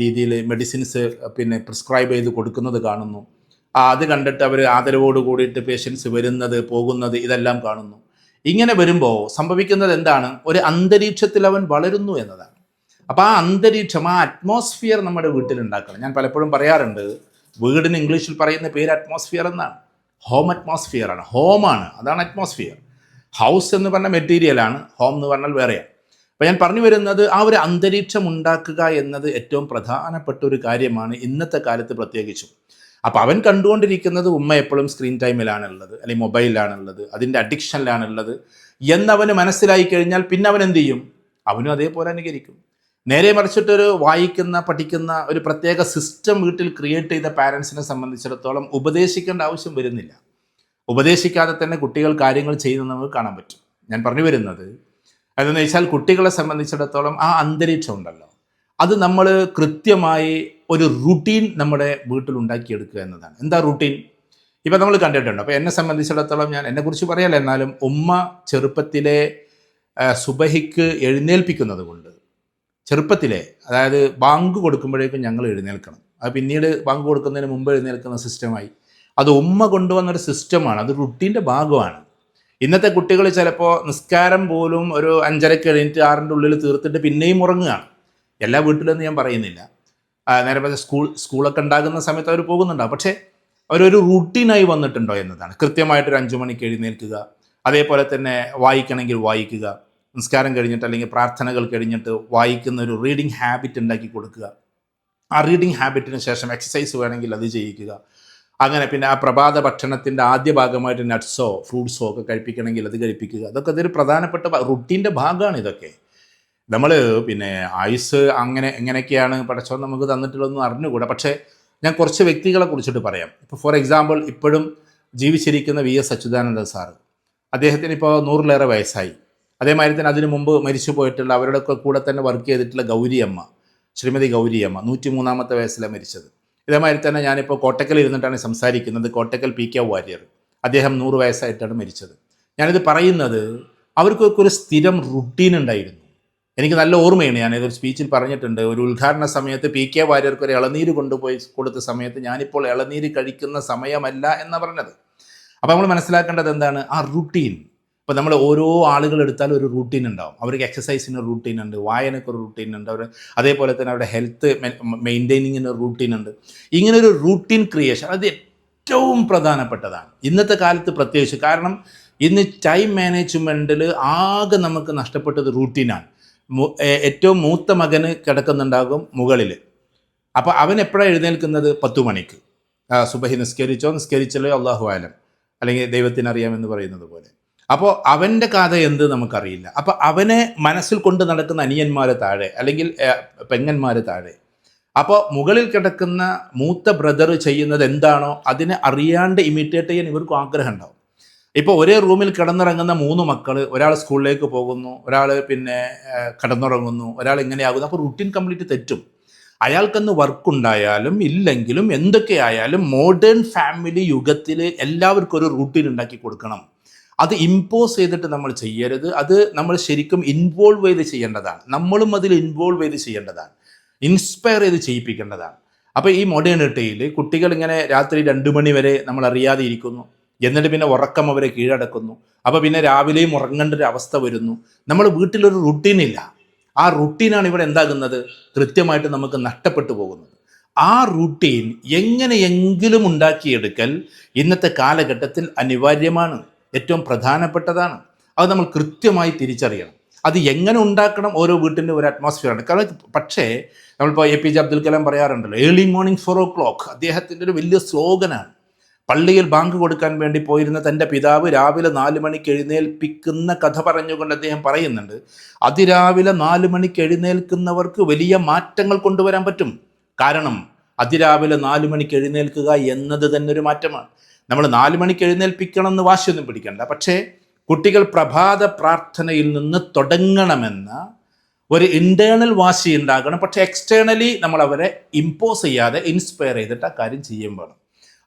രീതിയിൽ മെഡിസിൻസ് പിന്നെ പ്രിസ്ക്രൈബ് ചെയ്ത് കൊടുക്കുന്നത് കാണുന്നു. അത് കണ്ടിട്ട് അവർ ആദരവോട് കൂടിയിട്ട് പേഷ്യൻസ് വരുന്നത് പോകുന്നത് ഇതെല്ലാം കാണുന്നു. ഇങ്ങനെ വരുമ്പോൾ സംഭവിക്കുന്നത് എന്താണ്? ഒരു അന്തരീക്ഷത്തിൽ അവൻ വളരുന്നു എന്നതാണ്. അപ്പോൾ ആ അന്തരീക്ഷം, ആ അറ്റ്മോസ്ഫിയർ നമ്മുടെ വീട്ടിലുണ്ടാക്കണം. ഞാൻ പലപ്പോഴും പറയാറുണ്ട്, വീടിന് ഇംഗ്ലീഷിൽ പറയുന്ന പേര് അറ്റ്മോസ്ഫിയർ എന്നാണ്. ഹോം അറ്റ്മോസ്ഫിയറാണ്, ഹോമാണ്, അതാണ് അറ്റ്മോസ്ഫിയർ. ഹൗസ് എന്ന് പറഞ്ഞാൽ മെറ്റീരിയലാണ്, ഹോം എന്ന് പറഞ്ഞാൽ വേറെയാണ്. അപ്പോൾ ഞാൻ പറഞ്ഞു വരുന്നത്, ആ ഒരു അന്തരീക്ഷം ഉണ്ടാക്കുക എന്നത് ഏറ്റവും പ്രധാനപ്പെട്ട ഒരു കാര്യമാണ് ഇന്നത്തെ കാലത്ത് പ്രത്യേകിച്ചും. അപ്പോൾ അവൻ കണ്ടുകൊണ്ടിരിക്കുന്നത് ഉമ്മ എപ്പോഴും സ്ക്രീൻ ടൈമിലാണുള്ളത്, അല്ലെങ്കിൽ മൊബൈലിലാണുള്ളത്, അതിൻ്റെ അഡിക്ഷനിലാണുള്ളത് എന്നവന് മനസ്സിലായി കഴിഞ്ഞാൽ പിന്നെ അവൻ എന്ത് ചെയ്യും? അവനും അതേപോലെ അനുകരിക്കും. നേരെ മറിച്ചിട്ടൊരു വായിക്കുന്ന പഠിക്കുന്ന ഒരു പ്രത്യേക സിസ്റ്റം വീട്ടിൽ ക്രിയേറ്റ് ചെയ്ത പാരൻസിനെ സംബന്ധിച്ചിടത്തോളം ഉപദേശിക്കേണ്ട ആവശ്യം വരുന്നില്ല. ഉപദേശിക്കാതെ തന്നെ കുട്ടികൾ കാര്യങ്ങൾ ചെയ്യുന്നത് നമുക്ക് കാണാൻ പറ്റും. ഞാൻ പറഞ്ഞു വരുന്നത് അതെന്ന് വെച്ചാൽ, കുട്ടികളെ സംബന്ധിച്ചിടത്തോളം ആ അന്തരീക്ഷം ഉണ്ടല്ലോ, അത് നമ്മൾ കൃത്യമായി ഒരു റുട്ടീൻ നമ്മുടെ വീട്ടിൽ ഉണ്ടാക്കിയെടുക്കുക എന്നതാണ്. എന്താ റുട്ടീൻ? ഇപ്പം നമ്മൾ കണ്ടിട്ടുണ്ട്. അപ്പോൾ എന്നെ സംബന്ധിച്ചിടത്തോളം, ഞാൻ എന്നെക്കുറിച്ച് പറയല്ല, എന്നാലും ഉമ്മ ചെറുപ്പത്തിലെ സുബഹിക്ക് എഴുന്നേൽപ്പിക്കുന്നത് കൊണ്ട്, ചെറുപ്പത്തിലെ, അതായത് ബാങ്ക് കൊടുക്കുമ്പോഴേക്കും ഞങ്ങൾ എഴുന്നേൽക്കണം. അത് പിന്നീട് ബാങ്ക് കൊടുക്കുന്നതിന് മുമ്പ് എഴുന്നേൽക്കുന്ന സിസ്റ്റമായി. അത് ഉമ്മ കൊണ്ടുവന്നൊരു സിസ്റ്റമാണ്, അത് റുട്ടീൻ്റെ ഭാഗമാണ്. ഇന്നത്തെ കുട്ടികൾ ചിലപ്പോൾ നിസ്കാരം പോലും ഒരു 5:30 എഴുന്നേറ്റ് 6-ൻ്റെ ഉള്ളിൽ തീർത്തിട്ട് പിന്നെയും ഉറങ്ങുകയാണ്. എല്ലാ വീട്ടിലൊന്നും ഞാൻ പറയുന്നില്ല. നേരെ പറഞ്ഞ സ്കൂളൊക്കെ ഉണ്ടാകുന്ന സമയത്ത് അവർ പോകുന്നുണ്ടാവും. പക്ഷേ അവരൊരു റൂട്ടീനായി വന്നിട്ടുണ്ടോ എന്നതാണ്. കൃത്യമായിട്ടൊരു 5 മണിക്ക് എഴുന്നേൽക്കുക, അതേപോലെ തന്നെ വായിക്കണമെങ്കിൽ വായിക്കുക, നിസ്കാരം കഴിഞ്ഞിട്ട് അല്ലെങ്കിൽ പ്രാർത്ഥനകൾ കഴിഞ്ഞിട്ട് വായിക്കുന്ന ഒരു റീഡിങ് ഹാബിറ്റ് ഉണ്ടാക്കി കൊടുക്കുക. ആ റീഡിങ് ഹാബിറ്റിന് ശേഷം എക്സസൈസ് വേണമെങ്കിൽ അത് ചെയ്യിക്കുക. അങ്ങനെ പിന്നെ ആ പ്രഭാത ഭക്ഷണത്തിൻ്റെ ആദ്യ ഭാഗമായിട്ട് നട്ട്സോ ഫ്രൂട്ട്സോ ഒക്കെ കഴിപ്പിക്കണമെങ്കിൽ അത് കഴിപ്പിക്കുക. അതൊക്കെ അതൊരു പ്രധാനപ്പെട്ട റുട്ടീൻ്റെ ഭാഗമാണ് ഇതൊക്കെ. നമ്മൾ പിന്നെ ആയുസ് അങ്ങനെ എങ്ങനെയൊക്കെയാണ് പടച്ചോൻ നമുക്ക് തന്നിട്ടുള്ളതെന്ന് അറിഞ്ഞുകൂടാ. പക്ഷേ ഞാൻ കുറച്ച് വ്യക്തികളെ കുറിച്ചിട്ട് പറയാം. ഇപ്പോൾ ഫോർ എക്സാമ്പിൾ ഇപ്പോഴും ജീവിച്ചിരിക്കുന്ന VS അച്യുതാനന്ദൻ സാറ്, അദ്ദേഹത്തിന് ഇപ്പോൾ 100-ലേറെ വയസ്സായി. അതേമാതിരി തന്നെ അതിനു മുമ്പ് മരിച്ചു പോയിട്ടുള്ള അവരുടെ കൂടെ തന്നെ വർക്ക് ചെയ്തിട്ടുള്ള ഗൗരിയമ്മ, ശ്രീമതി ഗൗരിയമ്മ 103-ാമത്തെ വയസ്സിലാണ് മരിച്ചത്. ഇതേമാതിരി തന്നെ ഞാനിപ്പോൾ കോട്ടക്കൽ ഇരുന്നിട്ടാണ് സംസാരിക്കുന്നത്. കോട്ടക്കൽ PK വാര്യർ, അദ്ദേഹം 100 വയസ്സായിട്ടാണ് മരിച്ചത്. ഞാനിത് പറയുന്നത് അവർക്കൊക്കെ ഒരു സ്ഥിരം റുട്ടീൻ ഉണ്ടായിരുന്നു. എനിക്ക് നല്ല ഓർമ്മയാണ്. ഞാനതൊരു സ്പീച്ചിൽ പറഞ്ഞിട്ടുണ്ട്. ഒരു ഉദ്ഘാടന സമയത്ത് PK വാര്യർക്ക് ഒരു ഇളനീര് കൊണ്ടുപോയി കൊടുത്ത സമയത്ത് ഞാനിപ്പോൾ ഇളനീര് കഴിക്കുന്ന സമയമല്ല എന്ന് പറഞ്ഞത്. അപ്പോൾ നമ്മൾ മനസ്സിലാക്കേണ്ടത് എന്താണ്? ആ റുട്ടീൻ. ഇപ്പോൾ നമ്മൾ ഓരോ ആളുകൾ എടുത്താലും ഒരു റുട്ടീൻ ഉണ്ടാവും. അവർക്ക് എക്സസൈസിന് ഒരു റുട്ടീൻ ഉണ്ട്, വായനയ്ക്ക് ഒരു റുട്ടീൻ ഉണ്ട്, അവർ അതേപോലെ തന്നെ അവരുടെ ഹെൽത്ത് മെയിൻറ്റെയിനിങ്ങിന് ഒരു റുട്ടീൻ ഉണ്ട്. ഇങ്ങനൊരു റുട്ടീൻ ക്രിയേഷൻ അത് ഏറ്റവും പ്രധാനപ്പെട്ടതാണ് ഇന്നത്തെ കാലത്ത് പ്രത്യേകിച്ച്. കാരണം ഇന്ന് ടൈം മാനേജ്മെൻറ്റിൽ ആകെ നമുക്ക് നഷ്ടപ്പെട്ടത് റൂട്ടീനാണ്. ഏറ്റവും മൂത്ത മകന് കിടക്കുന്നുണ്ടാകും മുകളിൽ. അപ്പോൾ അവൻ എപ്പോഴാണ് എഴുന്നേൽക്കുന്നത്? 10 മണിക്ക്. സുബഹി നിസ്കരിച്ചല്ലോ അള്ളാഹു ആലം, അല്ലെങ്കിൽ ദൈവത്തിനറിയാമെന്ന് പറയുന്നത് പോലെ. അപ്പോൾ അവൻ്റെ കഥ എന്ത് നമുക്കറിയില്ല. അപ്പോൾ അവനെ മനസ്സിൽ കൊണ്ട് നടക്കുന്ന അനിയന്മാർ താഴെ, അല്ലെങ്കിൽ പെങ്ങന്മാർ താഴെ. അപ്പോൾ മുകളിൽ കിടക്കുന്ന മൂത്ത ബ്രദർ ചെയ്യുന്നത് എന്താണോ അതിനെ അറിയാണ്ട് ഇമിറ്റേറ്റ് ചെയ്യാൻ ഇവർക്കും ആഗ്രഹം ഉണ്ടാവും. ഇപ്പോൾ ഒരേ റൂമിൽ കിടന്നിറങ്ങുന്ന 3 മക്കൾ, ഒരാൾ സ്കൂളിലേക്ക് പോകുന്നു, ഒരാൾ പിന്നെ കിടന്നുറങ്ങുന്നു, ഒരാൾ ഇങ്ങനെയാകുന്നു. അപ്പോൾ റുട്ടീൻ കംപ്ലീറ്റ് തെറ്റും. അയാൾക്കെന്ന് വർക്കുണ്ടായാലും ഇല്ലെങ്കിലും എന്തൊക്കെയായാലും മോഡേൺ ഫാമിലി യുഗത്തിൽ എല്ലാവർക്കും ഒരു റൂട്ടീൻ ഉണ്ടാക്കി കൊടുക്കണം. അത് ഇമ്പോസ് ചെയ്തിട്ട് നമ്മൾ ചെയ്യരുത്. അത് നമ്മൾ ശരിക്കും ഇൻവോൾവ് ചെയ്ത് ചെയ്യേണ്ടതാണ്. നമ്മളും അതിൽ ഇൻവോൾവ് ചെയ്ത് ചെയ്യേണ്ടതാണ്, ഇൻസ്പയർ ചെയ്ത് ചെയ്യിപ്പിക്കേണ്ടതാണ്. അപ്പോൾ ഈ മോഡേണിറ്റിയിൽ കുട്ടികൾ ഇങ്ങനെ രാത്രി 2 മണി വരെ നമ്മൾ അറിയാതെ ഇരിക്കുന്നു. എന്നിട്ട് പിന്നെ ഉറക്കം അവരെ കീഴടക്കുന്നു. അപ്പോൾ പിന്നെ രാവിലെയും ഉറങ്ങേണ്ട ഒരു അവസ്ഥ വരുന്നു. നമ്മൾ വീട്ടിലൊരു റുട്ടീനില്ല. ആ റുട്ടീനാണ് ഇവിടെ എന്താകുന്നത്? കൃത്യമായിട്ട് നമുക്ക് നഷ്ടപ്പെട്ടു പോകുന്നത്. ആ റുട്ടീൻ എങ്ങനെയെങ്കിലും ഉണ്ടാക്കിയെടുക്കൽ ഇന്നത്തെ കാലഘട്ടത്തിൽ അനിവാര്യമാണ്, ഏറ്റവും പ്രധാനപ്പെട്ടതാണ്. അത് നമ്മൾ കൃത്യമായി തിരിച്ചറിയണം. അത് എങ്ങനെ ഉണ്ടാക്കണം? ഓരോ വീട്ടിൻ്റെ ഒരു അറ്റ്മോസ്ഫിയറാണ്. കാരണം പക്ഷേ നമ്മളിപ്പോൾ APJ അബ്ദുൽ കലാം പറയാറുണ്ടല്ലോ, ഏർലി മോർണിംഗ് 4 o'clock. അദ്ദേഹത്തിൻ്റെ ഒരു വലിയ സ്ലോഗനാണ്. പള്ളിയിൽ ബാങ്ക് കൊടുക്കാൻ വേണ്ടി പോയിരുന്ന തൻ്റെ പിതാവ് രാവിലെ 4 മണിക്ക് എഴുന്നേൽപ്പിക്കുന്ന കഥ പറഞ്ഞുകൊണ്ട് അദ്ദേഹം പറയുന്നുണ്ട്, അതിരാവിലെ 4 മണിക്ക് എഴുന്നേൽക്കുന്നവർക്ക് വലിയ മാറ്റങ്ങൾ കൊണ്ടുവരാൻ പറ്റും. കാരണം അതിരാവിലെ 4 മണിക്ക് എഴുന്നേൽക്കുക എന്നത് തന്നെ ഒരു മാറ്റമാണ്. നമ്മൾ 4 മണിക്ക് എഴുന്നേൽപ്പിക്കണം എന്ന് വാശിയൊന്നും പിടിക്കണ്ട. പക്ഷേ കുട്ടികൾ പ്രഭാത പ്രാർത്ഥനയിൽ നിന്ന് തുടങ്ങണമെന്ന ഒരു ഇൻറ്റേർണൽ വാശി ഉണ്ടാകണം. പക്ഷേ എക്സ്റ്റേണലി നമ്മൾ അവരെ ഇമ്പോസ് ചെയ്യാതെ ഇൻസ്പയർ ചെയ്തിട്ട് ആ കാര്യം ചെയ്യാൻ വേണം.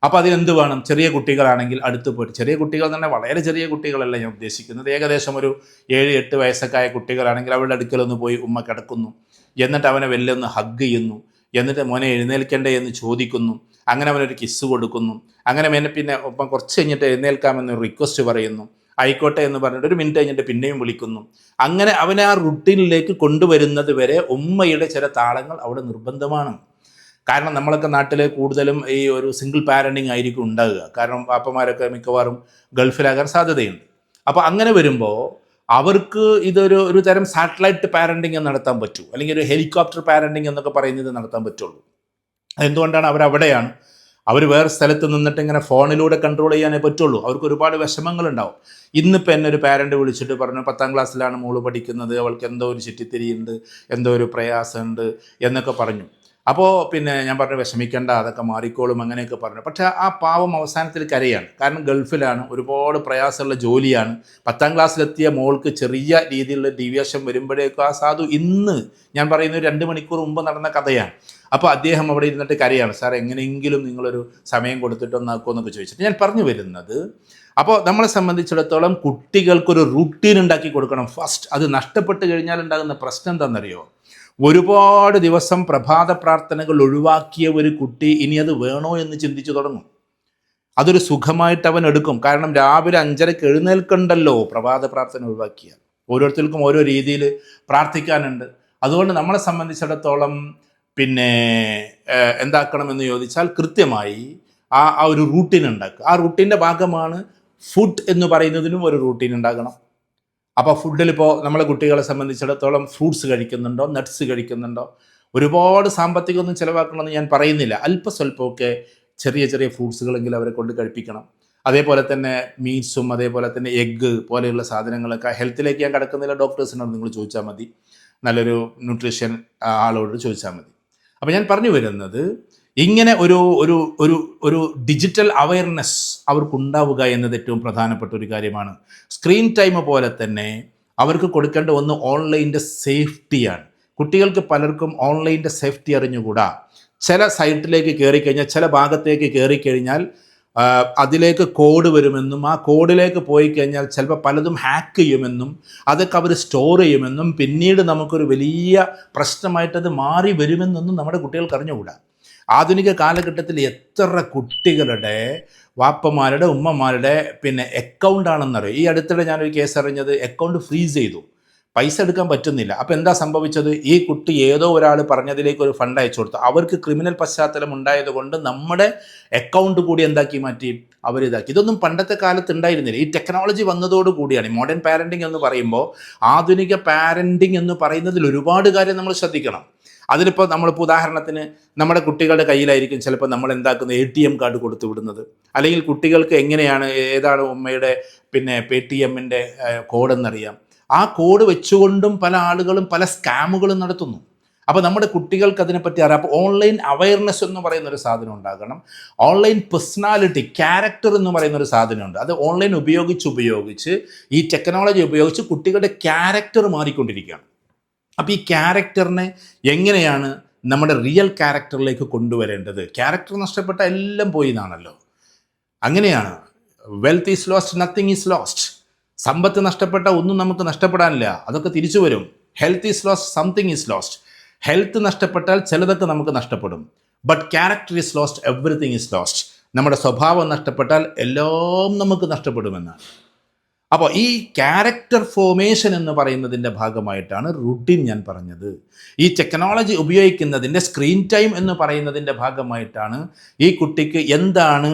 അപ്പോൾ അതിനെന്ത് വേണം? ചെറിയ കുട്ടികളാണെങ്കിൽ അടുത്ത് പോയിട്ട്, ചെറിയ കുട്ടികൾ തന്നെ വളരെ ചെറിയ കുട്ടികളല്ല ഞാൻ ഉദ്ദേശിക്കുന്നത്, ഏകദേശം ഒരു 7-8 വയസ്സൊക്കെ ആയ കുട്ടികളാണെങ്കിൽ അവരുടെ അടുക്കലൊന്ന് പോയി ഉമ്മ കിടക്കുന്നു, എന്നിട്ട് അവനെ വെല്ലൊന്ന് ഹഗ് ചെയ്യുന്നു, എന്നിട്ട് മോനെ എഴുന്നേൽക്കണ്ടേ എന്ന് ചോദിക്കുന്നു, അങ്ങനെ അവനൊരു കിസ്സ് കൊടുക്കുന്നു, അങ്ങനെ പിന്നെ ഒപ്പം കുറച്ച് കഴിഞ്ഞിട്ട് എഴുന്നേൽക്കാമെന്നൊരു റിക്വസ്റ്റ് പറയുന്നു, ആയിക്കോട്ടെ എന്ന് പറഞ്ഞിട്ട് ഒരു മിനിറ്റ് കഴിഞ്ഞിട്ട് പിന്നെയും വിളിക്കുന്നു. അങ്ങനെ അവനെ ആ റുട്ടീനിലേക്ക് കൊണ്ടുവരുന്നത് വരെ ഉമ്മയുടെ ചില താളങ്ങൾ അവിടെ നിർബന്ധമാണ്. കാരണം നമ്മളൊക്കെ നാട്ടിൽ കൂടുതലും ഈ ഒരു സിംഗിൾ പാരൻറ്റിങ് ആയിരിക്കും ഉണ്ടാകുക. കാരണം പാപ്പമാരൊക്കെ മിക്കവാറും ഗൾഫിലാകാൻ സാധ്യതയുണ്ട്. അപ്പോൾ അങ്ങനെ വരുമ്പോൾ അവർക്ക് ഒരു തരം സാറ്റലൈറ്റ് പാരൻറ്റിങ് നടത്താൻ പറ്റൂ, അല്ലെങ്കിൽ ഒരു ഹെലികോപ്റ്റർ പാരൻറ്റിങ് എന്നൊക്കെ പറയുന്നത് നടത്താൻ പറ്റുള്ളൂ. അതെന്തുകൊണ്ടാണ്? അവരവിടെയാണ്. അവർ വേറെ സ്ഥലത്ത് നിന്നിട്ട് ഇങ്ങനെ ഫോണിലൂടെ കൺട്രോൾ ചെയ്യാനേ പറ്റുള്ളൂ. അവർക്ക് ഒരുപാട് വിഷമങ്ങളുണ്ടാവും. ഇന്നിപ്പോൾ എന്നെ ഒരു പാരൻറ്റ് വിളിച്ചിട്ട് പറഞ്ഞു, 10ാം ക്ലാസ്സിലാണ് മോള് പഠിക്കുന്നത്, അവൾക്ക് എന്തോ ഒരു ചുറ്റിത്തിരിയുണ്ട്, എന്തോ ഒരു പ്രയാസമുണ്ട് എന്നൊക്കെ പറഞ്ഞു. അപ്പോൾ പിന്നെ ഞാൻ പറഞ്ഞു വിഷമിക്കേണ്ട, അതൊക്കെ മാറിക്കോളും അങ്ങനെയൊക്കെ പറഞ്ഞു. പക്ഷേ ആ പാവം അവസാനത്തിൽ കരയാണ്. കാരണം ഗൾഫിലാണ്, ഒരുപാട് പ്രയാസമുള്ള ജോലിയാണ്. 10ാം ക്ലാസ്സിലെത്തിയ മോൾക്ക് ചെറിയ രീതിയിലുള്ള ഡീവിയേഷൻ വരുമ്പോഴേക്കും ആ സാധു ഇന്ന് ഞാൻ പറയുന്ന 2 മണിക്കൂർ മുമ്പ് നടന്ന കഥയാണ്. അപ്പോൾ അദ്ദേഹം അവിടെ ഇരുന്നിട്ട് കരയാണ്, സാർ എങ്ങനെയെങ്കിലും നിങ്ങളൊരു സമയം കൊടുത്തിട്ടൊന്നാക്കുമെന്നൊക്കെ ചോദിച്ചിട്ട്. ഞാൻ പറഞ്ഞു വരുന്നത്, അപ്പോൾ നമ്മളെ സംബന്ധിച്ചിടത്തോളം കുട്ടികൾക്കൊരു റുട്ടീൻ ഉണ്ടാക്കി കൊടുക്കണം ഫസ്റ്റ്. അത് നഷ്ടപ്പെട്ട് കഴിഞ്ഞാൽ ഉണ്ടാകുന്ന പ്രശ്നം എന്താണെന്നറിയോ? ഒരുപാട് ദിവസം പ്രഭാത പ്രാർത്ഥനകൾ ഒഴിവാക്കിയ ഒരു കുട്ടി ഇനി അത് വേണോ എന്ന് ചിന്തിച്ചു തുടങ്ങും. അതൊരു സുഖമായിട്ട് അവൻ എടുക്കും. കാരണം രാവിലെ 5:30 എഴുന്നേൽക്കണ്ടല്ലോ, പ്രഭാത പ്രാർത്ഥന ഒഴിവാക്കിയാൽ. ഓരോരുത്തർക്കും ഓരോ രീതിയിൽ പ്രാർത്ഥിക്കാനുണ്ട്. അതുകൊണ്ട് നമ്മളെ സംബന്ധിച്ചിടത്തോളം പിന്നെ എന്താക്കണമെന്ന് ചോദിച്ചാൽ കൃത്യമായി ആ ഒരു റൂട്ടീൻ ഉണ്ടാക്കുക. ആ റൂട്ടീൻ്റെ ഭാഗമാണ് ഫുഡ് എന്ന് പറയുന്നതിനും ഒരു റൂട്ടീൻ ഉണ്ടാകണം. അപ്പോൾ ഫുഡിൽ ഇപ്പോൾ നമ്മളെ കുട്ടികളെ സംബന്ധിച്ചിടത്തോളം ഫ്രൂട്ട്സ് കഴിക്കുന്നുണ്ടോ, നട്ട്സ് കഴിക്കുന്നുണ്ടോ? ഒരുപാട് സാമ്പത്തികമൊന്നും ചിലവാക്കണമെന്ന് ഞാൻ പറയുന്നില്ല. അല്പസ്വല്പമൊക്കെ ചെറിയ ചെറിയ ഫ്രൂട്ട്സുകളെങ്കിലും അവരെ കൊണ്ട് കഴിപ്പിക്കണം. അതേപോലെ തന്നെ മീറ്റ്സും അതേപോലെ തന്നെ എഗ്ഗ് പോലെയുള്ള സാധനങ്ങളൊക്കെ, ഹെൽത്തിലേക്ക് ഞാൻ കിടക്കുന്നില്ല, ഡോക്ടേഴ്സിനോട് നിങ്ങൾ ചോദിച്ചാൽ മതി, നല്ലൊരു ന്യൂട്രീഷൻ ആളോട് ചോദിച്ചാൽ മതി. അപ്പോൾ ഞാൻ പറഞ്ഞു വരുന്നത്, ഇങ്ങനെ ഒരു ഒരു ഒരു ഒരു ഡിജിറ്റൽ അവയർനെസ് അവർക്കുണ്ടാവുക എന്നത് ഏറ്റവും പ്രധാനപ്പെട്ട ഒരു കാര്യമാണ്. സ്ക്രീൻ ടൈം പോലെ തന്നെ അവർക്ക് കൊടുക്കേണ്ട ഒന്ന് ഓൺലൈൻ്റെ സേഫ്റ്റിയാണ്. കുട്ടികൾക്ക് പലർക്കും ഓൺലൈൻ്റെ സേഫ്റ്റി അറിഞ്ഞുകൂടാ. ചില സൈറ്റിലേക്ക് കയറിക്കഴിഞ്ഞാൽ, ചില ഭാഗത്തേക്ക് കയറിക്കഴിഞ്ഞാൽ അതിലേക്ക് കോഡ് വരുമെന്നും ആ കോഡിലേക്ക് പോയി കഴിഞ്ഞാൽ ചിലപ്പോൾ പലതും ഹാക്ക് ചെയ്യുമെന്നും അതൊക്കെ അവർ സ്റ്റോർ ചെയ്യുമെന്നും പിന്നീട് നമുക്കൊരു വലിയ പ്രശ്നമായിട്ടത് മാറി വരുമെന്നൊന്നും നമ്മുടെ കുട്ടികൾക്ക് അറിഞ്ഞുകൂടാ. ആധുനിക കാലഘട്ടത്തിൽ എത്ര കുട്ടികളുടെ വാപ്പമാരുടെ ഉമ്മമാരുടെ പിന്നെ അക്കൗണ്ടാണെന്നറിയും. ഈ അടുത്തിടെ ഞാനൊരു കേസ് അറിഞ്ഞത്, അക്കൗണ്ട് ഫ്രീസ് ചെയ്തു, പൈസ എടുക്കാൻ പറ്റുന്നില്ല. അപ്പോൾ എന്താ സംഭവിച്ചത്? ഈ കുട്ടി ഏതോ ഒരാൾ പറഞ്ഞതിലേക്ക് ഒരു ഫണ്ട് അയച്ചു കൊടുത്തു. അവർക്ക് ക്രിമിനൽ പശ്ചാത്തലം ഉണ്ടായതുകൊണ്ട് നമ്മുടെ അക്കൗണ്ട് കൂടി എന്താക്കി മാറ്റി, അവരിതാക്കി. ഇതൊന്നും പണ്ടത്തെ കാലത്ത് ഉണ്ടായിരുന്നില്ല. ഈ ടെക്നോളജി വന്നതോടുകൂടിയാണ്. മോഡേൺ പാരൻറ്റിങ് എന്ന് പറയുമ്പോൾ, ആധുനിക പാരൻറ്റിങ് എന്ന് പറയുന്നതിൽ ഒരുപാട് കാര്യം നമ്മൾ ശ്രദ്ധിക്കണം. അതിലിപ്പോൾ നമ്മളിപ്പോൾ ഉദാഹരണത്തിന് നമ്മുടെ കുട്ടികളുടെ കയ്യിലായിരിക്കും ചിലപ്പോൾ നമ്മൾ എന്താക്കുന്നത്, ATM കാർഡ് കൊടുത്തു വിടുന്നത്. അല്ലെങ്കിൽ കുട്ടികൾക്ക് എങ്ങനെയാണ്, ഏതാണ് ഉമ്മയുടെ പിന്നെ PTM-ൻ്റെ കോഡെന്നറിയാം. ആ കോഡ് വെച്ചുകൊണ്ടും പല ആളുകളും പല സ്കാമുകളും നടത്തുന്നു. അപ്പോൾ നമ്മുടെ കുട്ടികൾക്ക് അതിനെപ്പറ്റി അറിയാം. അപ്പോൾ ഓൺലൈൻ അവയർനെസ് എന്ന് പറയുന്നൊരു സാധനം ഉണ്ടാകണം. ഓൺലൈൻ പേഴ്സണാലിറ്റി, ക്യാരക്ടർ എന്ന് പറയുന്നൊരു സാധനമുണ്ട്. അത് ഓൺലൈൻ ഉപയോഗിച്ച് ഈ ടെക്നോളജി ഉപയോഗിച്ച് കുട്ടികളുടെ ക്യാരക്ടർ മാറിക്കൊണ്ടിരിക്കുകയാണ്. അപ്പോൾ ഈ ക്യാരക്ടറിനെ എങ്ങനെയാണ് നമ്മുടെ റിയൽ ക്യാരക്ടറിലേക്ക് കൊണ്ടുവരേണ്ടത്? ക്യാരക്ടർ നഷ്ടപ്പെട്ട എല്ലാം പോയി എന്നാണല്ലോ. അങ്ങനെയാണ്. Wealth is lost, nothing is lost. സമ്പത്ത് നഷ്ടപ്പെട്ട ഒന്നും നമുക്ക് നഷ്ടപ്പെടാനില്ല, അതൊക്കെ തിരിച്ചു വരും. Health is lost, something is lost. Health നഷ്ടപ്പെട്ടാൽ ചിലതൊക്കെ നമുക്ക് നഷ്ടപ്പെടും. But character is lost, everything is lost. നമ്മുടെ സ്വഭാവം നഷ്ടപ്പെട്ടാൽ എല്ലാം നമുക്ക് നഷ്ടപ്പെടുമെന്നാണ്. അപ്പോൾ ഈ ക്യാരക്ടർ ഫോർമേഷൻ എന്ന് പറയുന്നതിൻ്റെ ഭാഗമായിട്ടാണ് റൂട്ടീൻ ഞാൻ പറഞ്ഞത്. ഈ ടെക്നോളജി ഉപയോഗിക്കുന്നതിൻ്റെ, സ്ക്രീൻ ടൈം എന്ന് പറയുന്നതിൻ്റെ ഭാഗമായിട്ടാണ് ഈ കുട്ടിക്ക് എന്താണ്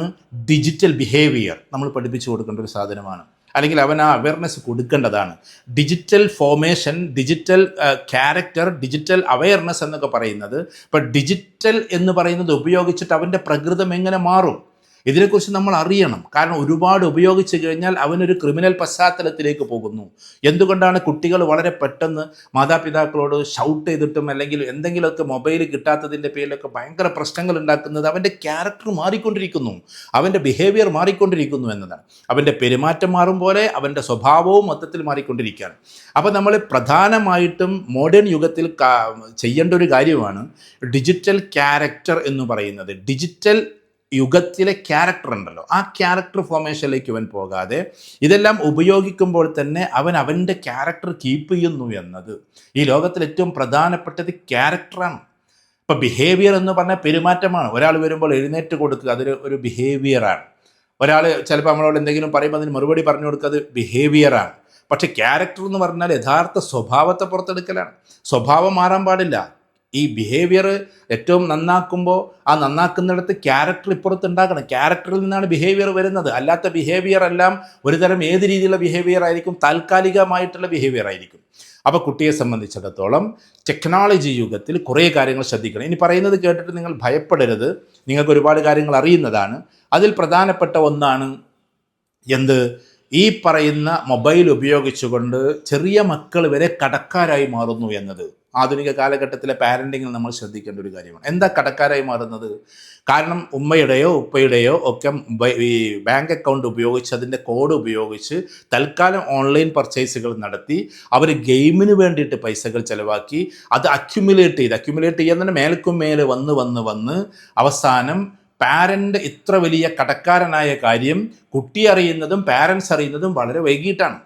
ഡിജിറ്റൽ ബിഹേവിയർ നമ്മൾ പഠിപ്പിച്ചു കൊടുക്കേണ്ട ഒരു സാധനമാണ്. അല്ലെങ്കിൽ അവൻ ആ അവയർനെസ് കൊടുക്കേണ്ടതാണ്. Digital formation, digital character, digital awareness എന്നൊക്കെ പറയുന്നത്, ഇപ്പോൾ ഡിജിറ്റൽ എന്ന് പറയുന്നത് ഉപയോഗിച്ചിട്ട് അവൻ്റെ പ്രകൃതം എങ്ങനെ മാറും, ഇതിനെക്കുറിച്ച് നമ്മൾ അറിയണം. കാരണം ഒരുപാട് ഉപയോഗിച്ച് കഴിഞ്ഞാൽ അവനൊരു ക്രിമിനൽ പശ്ചാത്തലത്തിലേക്ക് പോകുന്നു. എന്തുകൊണ്ടാണ് കുട്ടികൾ വളരെ പെട്ടെന്ന് മാതാപിതാക്കളോട് ഷൗട്ട് ചെയ്തിട്ടും അല്ലെങ്കിൽ എന്തെങ്കിലുമൊക്കെ മൊബൈൽ കിട്ടാത്തതിൻ്റെ പേരിലൊക്കെ ഭയങ്കര പ്രശ്നങ്ങൾ ഉണ്ടാക്കുന്നത്? അവൻ്റെ ക്യാരക്ടർ മാറിക്കൊണ്ടിരിക്കുന്നു, അവൻ്റെ ബിഹേവിയർ മാറിക്കൊണ്ടിരിക്കുന്നു എന്നതാണ്. അവൻ്റെ പെരുമാറ്റം മാറും പോലെ അവൻ്റെ സ്വഭാവവും മൊത്തത്തിൽ മാറിക്കൊണ്ടിരിക്കുകയാണ്. അപ്പോൾ നമ്മൾ പ്രധാനമായിട്ടും മോഡേൺ യുഗത്തിൽ ചെയ്യേണ്ട ഒരു കാര്യമാണ് ഡിജിറ്റൽ ക്യാരക്ടർ എന്ന് പറയുന്നത്. ഡിജിറ്റൽ യുഗത്തിലെ ക്യാരക്ടർ ഉണ്ടല്ലോ, ആ ക്യാരക്ടർ ഫോർമേഷനിലേക്ക് അവൻ പോകാതെ ഇതെല്ലാം ഉപയോഗിക്കുമ്പോൾ തന്നെ അവൻ്റെ ക്യാരക്ടർ കീപ്പ് ചെയ്യുന്നു എന്നത് ഈ ലോകത്തിൽ ഏറ്റവും പ്രധാനപ്പെട്ടത് ക്യാരക്ടറാണ്. ഇപ്പോൾ ബിഹേവിയർ എന്ന് പറഞ്ഞാൽ പെരുമാറ്റമാണ്. ഒരാൾ വരുമ്പോൾ എഴുന്നേറ്റ് കൊടുക്കുക, അതൊരു ഒരു ബിഹേവിയറാണ്. ഒരാൾ ചിലപ്പോൾ നമ്മളോട് എന്തെങ്കിലും പറയുമ്പോൾ അതിന് മറുപടി പറഞ്ഞു കൊടുക്കുക, അത് ബിഹേവിയറാണ്. പക്ഷേ ക്യാരക്ടർ എന്ന് പറഞ്ഞാൽ യഥാർത്ഥ സ്വഭാവത്തെ പുറത്തെടുക്കലാണ്. സ്വഭാവം മാറാൻ പാടില്ല. ഈ ബിഹേവിയർ ഏറ്റവും നന്നാക്കുമ്പോൾ ആ നന്നാക്കുന്നിടത്ത് ക്യാരക്ടർ ഇപ്പുറത്ത് ഉണ്ടാക്കണം. ക്യാരക്ടറിൽ നിന്നാണ് ബിഹേവിയർ വരുന്നത്. അല്ലാത്ത ബിഹേവിയർ എല്ലാം ഒരുതരം ഏത് രീതിയിലുള്ള ബിഹേവിയർ ആയിരിക്കും? താൽക്കാലികമായിട്ടുള്ള ബിഹേവിയർ ആയിരിക്കും. അപ്പോൾ കുട്ടിയെ സംബന്ധിച്ചിടത്തോളം ടെക്നോളജി യുഗത്തിൽ കുറേ കാര്യങ്ങൾ ശ്രദ്ധിക്കണം. ഇനി പറയുന്നത് കേട്ടിട്ട് നിങ്ങൾ ഭയപ്പെടരുത്, നിങ്ങൾക്ക് ഒരുപാട് കാര്യങ്ങൾ അറിയുന്നതാണ്. അതിൽ പ്രധാനപ്പെട്ട ഒന്നാണ് എന്ത്? ഈ പറയുന്ന മൊബൈൽ ഉപയോഗിച്ചുകൊണ്ട് ചെറിയ മക്കൾ വരെ കടക്കാരായി മാറുന്നു എന്നത് ആധുനിക കാലഘട്ടത്തിലെ പാരൻറ്റിങ്ങിൽ നമ്മൾ ശ്രദ്ധിക്കേണ്ട ഒരു കാര്യമാണ്. എന്താ കടക്കാരായി മാറുന്നത്? കാരണം ഉമ്മയുടെയോ ഉപ്പയുടെയോ ഒക്കെ ഈ ബാങ്ക് അക്കൗണ്ട് ഉപയോഗിച്ച് അതിൻ്റെ കോഡ് ഉപയോഗിച്ച് തൽക്കാലം ഓൺലൈൻ പർച്ചേസുകൾ നടത്തി അവർ ഗെയിമിന് വേണ്ടിയിട്ട് പൈസകൾ ചിലവാക്കി അത് അക്യുമുലേറ്റ് ചെയ്യുന്നതിന് മേൽക്കും മേലെ വന്ന് അവസാനം പാരൻ്റ് ഇത്ര വലിയ കടക്കാരനായ കാര്യം കുട്ടി അറിയുന്നതും പാരൻസ് അറിയുന്നതും വളരെ വൈകിട്ടാണ്.